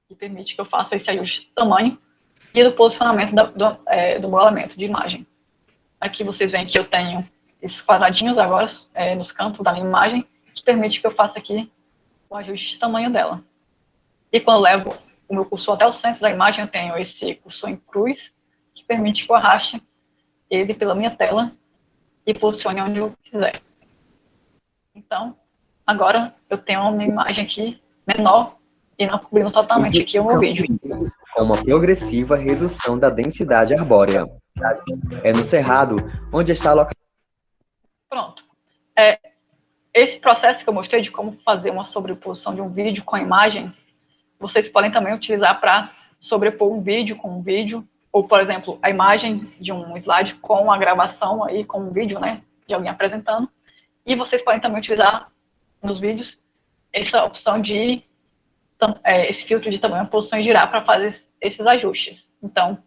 que permite que eu faça esse ajuste do tamanho e do posicionamento do meu elemento de imagem. Aqui vocês veem que eu tenho esses quadradinhos agora nos cantos da minha imagem, que permite que eu faça aqui o ajuste de tamanho dela. E quando eu levo o meu cursor até o centro da imagem, eu tenho esse cursor em cruz, que permite que eu arraste ele pela minha tela e posicione onde eu quiser. Então, agora eu tenho uma imagem aqui menor e não cobrindo totalmente aqui o meu vídeo. Com uma progressiva redução da densidade arbórea. É no cerrado onde está localizado. Pronto. Esse processo que eu mostrei de como fazer uma sobreposição de um vídeo com a imagem, vocês podem também utilizar para sobrepor um vídeo com um vídeo, ou, por exemplo, a imagem de um slide com a gravação aí, com um vídeo, né, de alguém apresentando. E vocês podem também utilizar nos vídeos essa opção de esse filtro de tamanho, posição e girar para fazer esses ajustes. Então,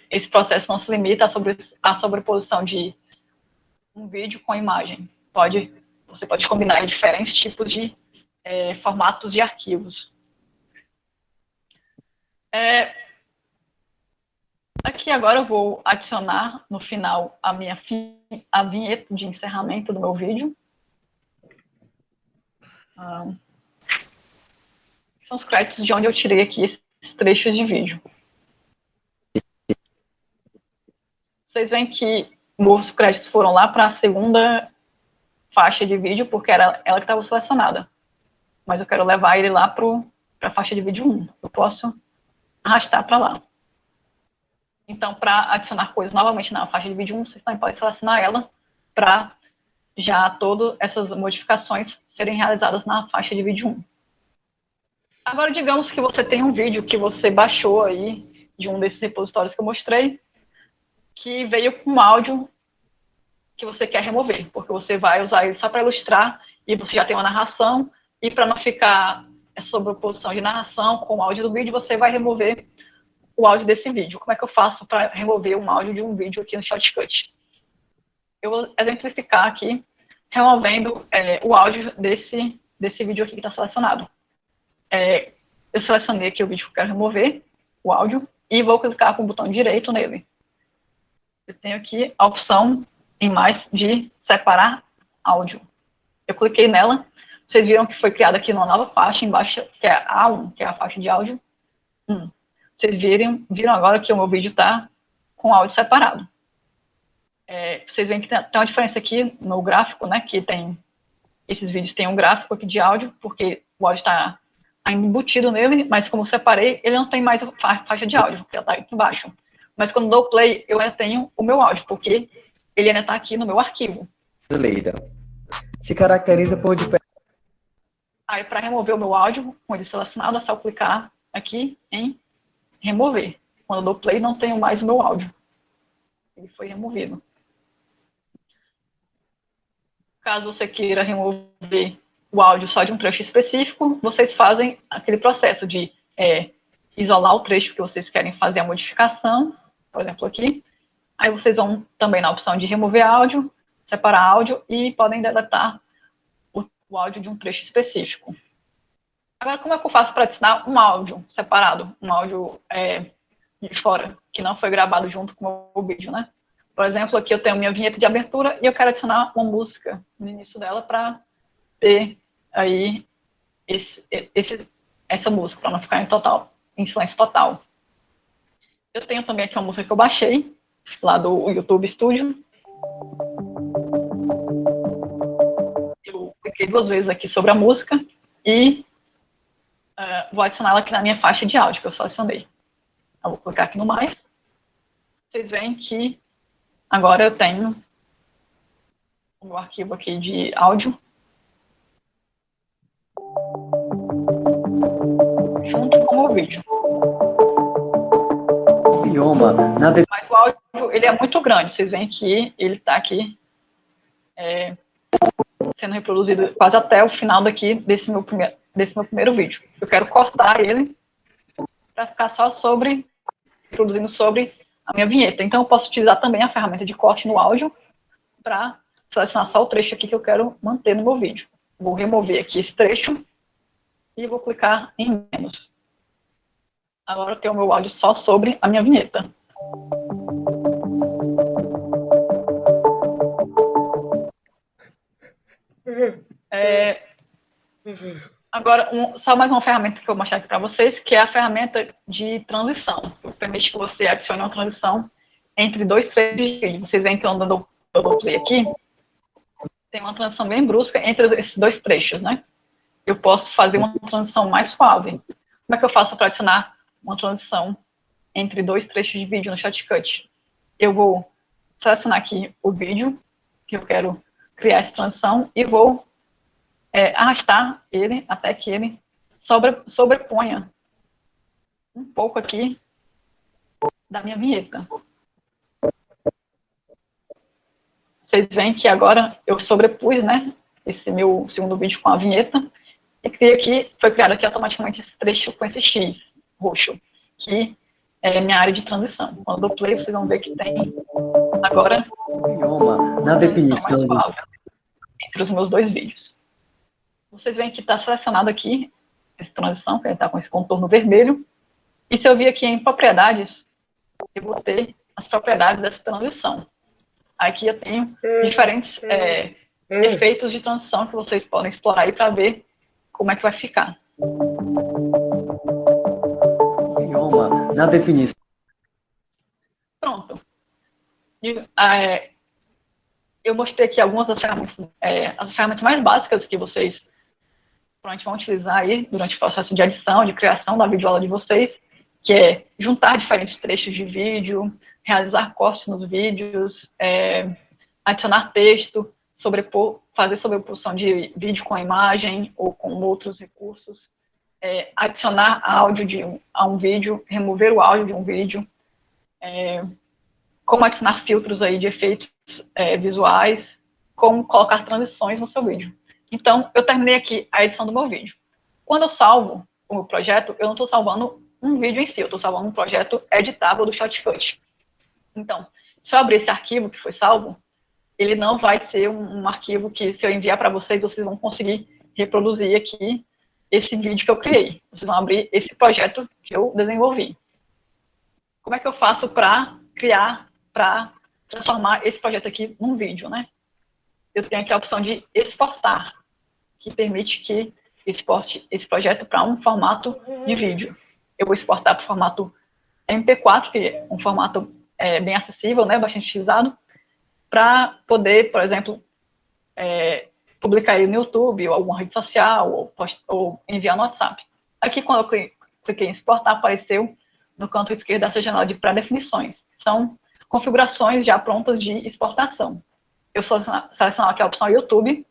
esse processo não se limita à sobreposição de um vídeo com a imagem. Você pode combinar diferentes tipos de formatos de arquivos. Aqui agora eu vou adicionar no final a vinheta de encerramento do meu vídeo. São os créditos de onde eu tirei aqui esses trechos de vídeo. Vocês veem que os créditos foram lá para a segunda faixa de vídeo, porque era ela que estava selecionada. Mas eu quero levar ele lá para a faixa de vídeo 1. Eu posso arrastar para lá. Então, para adicionar coisas novamente na faixa de vídeo 1, vocês também podem selecionar ela para já todas essas modificações serem realizadas na faixa de vídeo 1. Agora, digamos que você tem um vídeo que você baixou aí de um desses repositórios que eu mostrei, que veio com um áudio que você quer remover, porque você vai usar ele só para ilustrar e você já tem uma narração, e para não ficar sobreposição de narração com o áudio do vídeo, você vai remover o áudio desse vídeo. Como é que eu faço para remover um áudio de um vídeo aqui no Shotcut? Eu vou exemplificar aqui, removendo o áudio desse vídeo aqui que está selecionado. Eu selecionei aqui o vídeo que eu quero remover, o áudio, e vou clicar com o botão direito nele. Eu tenho aqui a opção em mais de separar áudio. Eu cliquei nela, vocês viram que foi criada aqui uma nova faixa embaixo, que é a A1, que é a faixa de áudio 1. Vocês viram agora que o meu vídeo está com áudio separado. Vocês veem que tem uma diferença aqui no gráfico, né? Que esses vídeos têm um gráfico aqui de áudio, porque o áudio está embutido nele, mas como eu separei, ele não tem mais faixa de áudio, porque ela está aqui embaixo. Mas quando dou play, eu ainda tenho o meu áudio, porque ele ainda está aqui no meu arquivo. Brasileira. Se caracteriza por diferença. Aí, para remover o meu áudio, com ele selecionado, é só clicar aqui em remover. Quando eu dou play, não tenho mais o meu áudio. Ele foi removido. Caso você queira remover o áudio só de um trecho específico, vocês fazem aquele processo de isolar o trecho que vocês querem fazer a modificação, por exemplo, aqui. Aí vocês vão também na opção de remover áudio, separar áudio e podem deletar o áudio de um trecho específico. Agora, como é que eu faço para adicionar um áudio separado, um áudio de fora, que não foi gravado junto com o vídeo, né? Por exemplo, aqui eu tenho minha vinheta de abertura e eu quero adicionar uma música no início dela para ter aí essa música, para não ficar em silêncio total. Eu tenho também aqui uma música que eu baixei, lá do YouTube Studio. Eu cliquei 2 vezes aqui sobre a música e vou adicioná-la aqui na minha faixa de áudio que eu selecionei. Eu vou clicar aqui no mais. Vocês veem que agora eu tenho o meu arquivo aqui de áudio junto com o meu vídeo. Mas o áudio ele é muito grande. Vocês veem que ele está aqui sendo reproduzido quase até o final daqui desse meu primeiro vídeo. Eu quero cortar ele para ficar só produzindo sobre a minha vinheta. Então, eu posso utilizar também a ferramenta de corte no áudio para selecionar só o trecho aqui que eu quero manter no meu vídeo. Vou remover aqui esse trecho e vou clicar em menos. Agora eu tenho o meu áudio só sobre a minha vinheta. Agora, só mais uma ferramenta que eu vou mostrar aqui para vocês, que é a ferramenta de transição. Que permite que você adicione uma transição entre 2 trechos de vídeo. Vocês veem que quando eu dou play aqui, tem uma transição bem brusca entre esses 2 trechos, né? Eu posso fazer uma transição mais suave. Como é que eu faço para adicionar uma transição entre 2 trechos de vídeo no Shotcut? Eu vou selecionar aqui o vídeo que eu quero criar essa transição e vou arrastar ele até que ele sobreponha um pouco aqui da minha vinheta. Vocês veem que agora eu sobrepus, né, esse meu segundo vídeo com a vinheta. E aqui, foi criado aqui automaticamente esse trecho com esse X roxo, que é minha área de transição. Quando eu dou play, vocês vão ver que tem agora Bioma, na definição do... entre os meus dois vídeos. Vocês veem que está selecionado aqui essa transição, que ele está com esse contorno vermelho. E se eu vir aqui em propriedades, eu vou ter as propriedades dessa transição. Aqui eu tenho diferentes efeitos de transição que vocês podem explorar aí para ver como é que vai ficar. Bioma, na definição. Pronto. Eu mostrei aqui algumas das ferramentas, as ferramentas mais básicas que vocês provavelmente vão utilizar aí durante o processo de edição, de criação da videoaula de vocês, que é juntar diferentes trechos de vídeo, realizar cortes nos vídeos, adicionar texto, fazer sobreposição de vídeo com a imagem ou com outros recursos, adicionar áudio a um vídeo, remover o áudio de um vídeo, como adicionar filtros aí de efeitos visuais, como colocar transições no seu vídeo. Então, eu terminei aqui a edição do meu vídeo. Quando eu salvo o meu projeto, eu não estou salvando um vídeo em si, eu estou salvando um projeto editável do Shotcut. Então, se eu abrir esse arquivo que foi salvo, ele não vai ser um arquivo que, se eu enviar para vocês, vocês vão conseguir reproduzir aqui esse vídeo que eu criei. Vocês vão abrir esse projeto que eu desenvolvi. Como é que eu faço para transformar esse projeto aqui num vídeo, né? Eu tenho aqui a opção de exportar, que permite que exporte esse projeto para um formato de vídeo. Eu vou exportar para o formato MP4, que é um formato bem acessível, né, bastante utilizado, para poder, por exemplo, publicar ele no YouTube, ou alguma rede social, ou enviar no WhatsApp. Aqui, quando eu cliquei em exportar, apareceu no canto esquerdo essa janela de pré-definições. São configurações já prontas de exportação. Eu seleciono aqui a opção YouTube,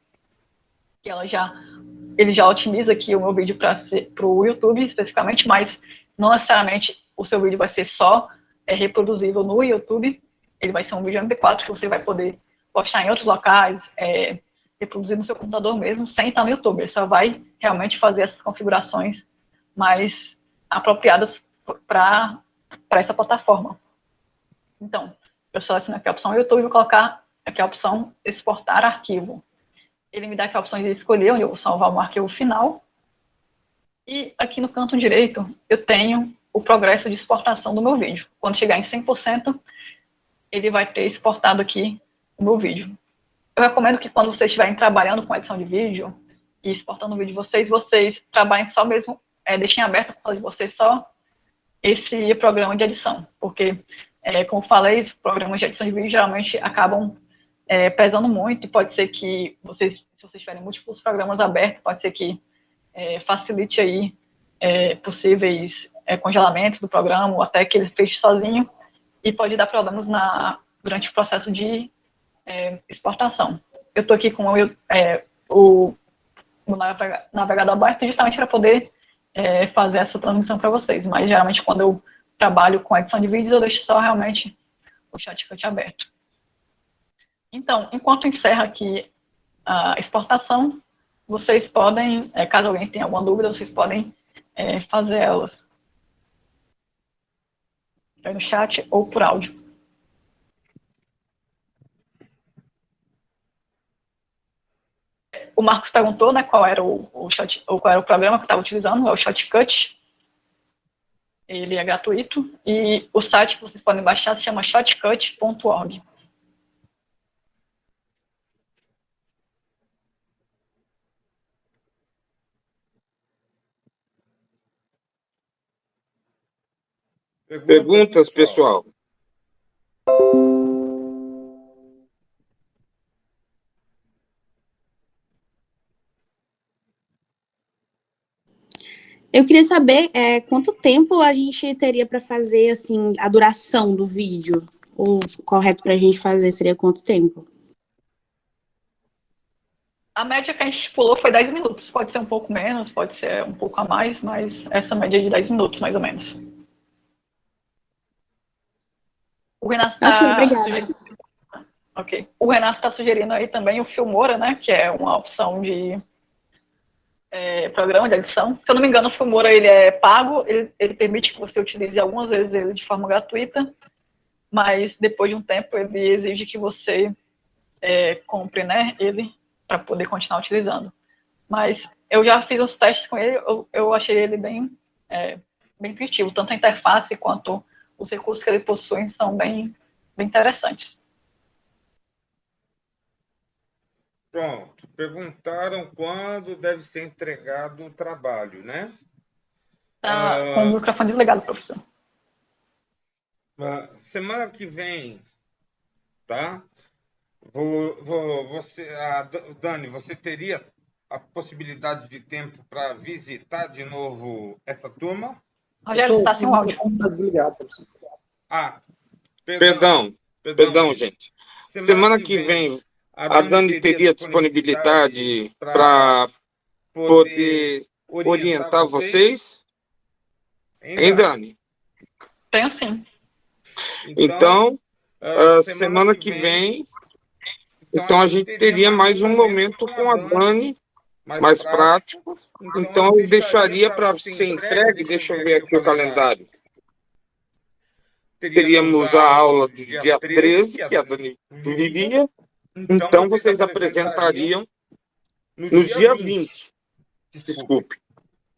que ele já otimiza aqui o meu vídeo para o YouTube especificamente, mas não necessariamente o seu vídeo vai ser só reproduzível no YouTube. Ele vai ser um vídeo MP4 que você vai poder postar em outros locais, reproduzir no seu computador mesmo, sem estar no YouTube. Ele só vai realmente fazer essas configurações mais apropriadas para essa plataforma. Então, eu seleciono aqui a opção YouTube e vou colocar aqui a opção exportar arquivo. Ele me dá aqui a opção de escolher onde eu vou salvar um arquivo final. E aqui no canto direito, eu tenho o progresso de exportação do meu vídeo. Quando chegar em 100%, ele vai ter exportado aqui o meu vídeo. Eu recomendo que quando vocês estiverem trabalhando com edição de vídeo e exportando o vídeo de vocês trabalhem só mesmo, deixem aberto com de vocês só esse programa de edição. Porque, como eu falei, os programas de edição de vídeo geralmente acabam pesando muito, e pode ser que se vocês tiverem múltiplos programas abertos, pode ser que facilite aí possíveis congelamentos do programa, ou até que ele feche sozinho, e pode dar problemas durante o processo de exportação. Eu estou aqui com o navegador aberto justamente para poder fazer essa transmissão para vocês, mas geralmente quando eu trabalho com edição de vídeos, eu deixo só realmente o Shotcut aberto. Então, enquanto encerra aqui a exportação, vocês podem, caso alguém tenha alguma dúvida, vocês podem fazer elas no chat ou por áudio. O Marcos perguntou, né, qual era qual era o programa que eu estava utilizando, é o Shotcut. Ele é gratuito e o site que vocês podem baixar se chama shotcut.org. Perguntas, pessoal? Eu queria saber quanto tempo a gente teria para fazer assim a duração do vídeo. O correto para a gente fazer seria quanto tempo? A média que a gente estipulou foi 10 minutos. Pode ser um pouco menos, pode ser um pouco a mais, mas essa média é de 10 minutos, mais ou menos. O Renato O Renato está sugerindo aí também o Filmora, né? Que é uma opção de programa de edição. Se eu não me engano, o Filmora ele é pago, ele permite que você utilize algumas vezes ele de forma gratuita, mas depois de um tempo ele exige que você compre, né, ele para poder continuar utilizando. Mas eu já fiz uns testes com ele, eu achei ele bem intuitivo, tanto a interface quanto os recursos que ele possui são bem interessantes. Pronto. Perguntaram quando deve ser entregado o trabalho, né? Tá com o microfone desligado, professor. Semana que vem, tá? Dani, você teria a possibilidade de tempo para visitar de novo essa turma? Rogério, está sem áudio. Está desligado, professor. Perdão, gente. Semana que vem, a Dani teria disponibilidade para poder orientar vocês? Hein, Dani? Tenho sim. Então, semana que vem, então a gente teria mais um momento com a Dani, mais prático. Então, eu deixaria para ser entregue, deixa eu ver aqui o calendário. Teríamos a aula do dia 13, que a Dani viria. Então, vocês apresentariam no dia 20. Desculpe.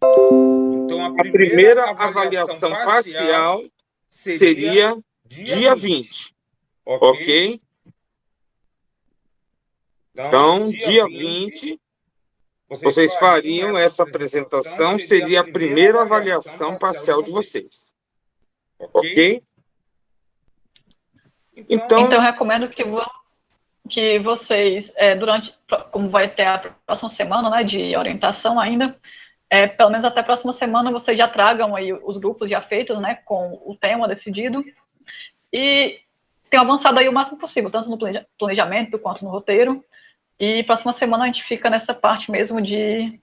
Então, a primeira avaliação parcial seria dia 20. Ok? Então, dia 20, vocês fariam essa apresentação, seria a primeira avaliação parcial de vocês. Ok? Então eu recomendo que vocês, como vai ter a próxima semana, né, de orientação ainda, pelo menos até a próxima semana vocês já tragam aí os grupos já feitos, né, com o tema decidido, e tenham avançado aí o máximo possível, tanto no planejamento quanto no roteiro, e próxima semana a gente fica nessa parte mesmo de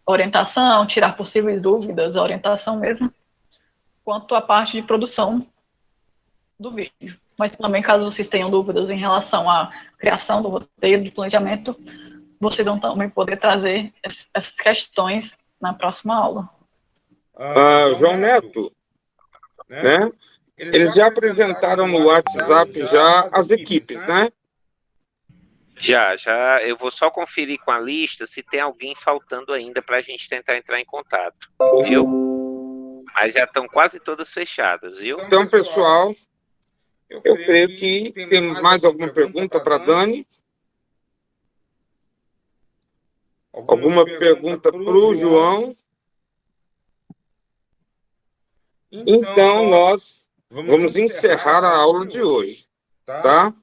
orientação, tirar possíveis dúvidas, orientação mesmo, quanto à parte de produção do vídeo. Mas também, caso vocês tenham dúvidas em relação à criação do roteiro, do planejamento, vocês vão também poder trazer essas questões na próxima aula. João Neto, né? Eles já apresentaram no WhatsApp já as equipes, né? Já. Eu vou só conferir com a lista se tem alguém faltando ainda para a gente tentar entrar em contato, viu? Mas já estão quase todas fechadas, viu? Então, pessoal, eu creio que tem mais alguma pergunta para a Dani? Alguma pergunta para o João? Então, nós vamos encerrar a aula de hoje, tá?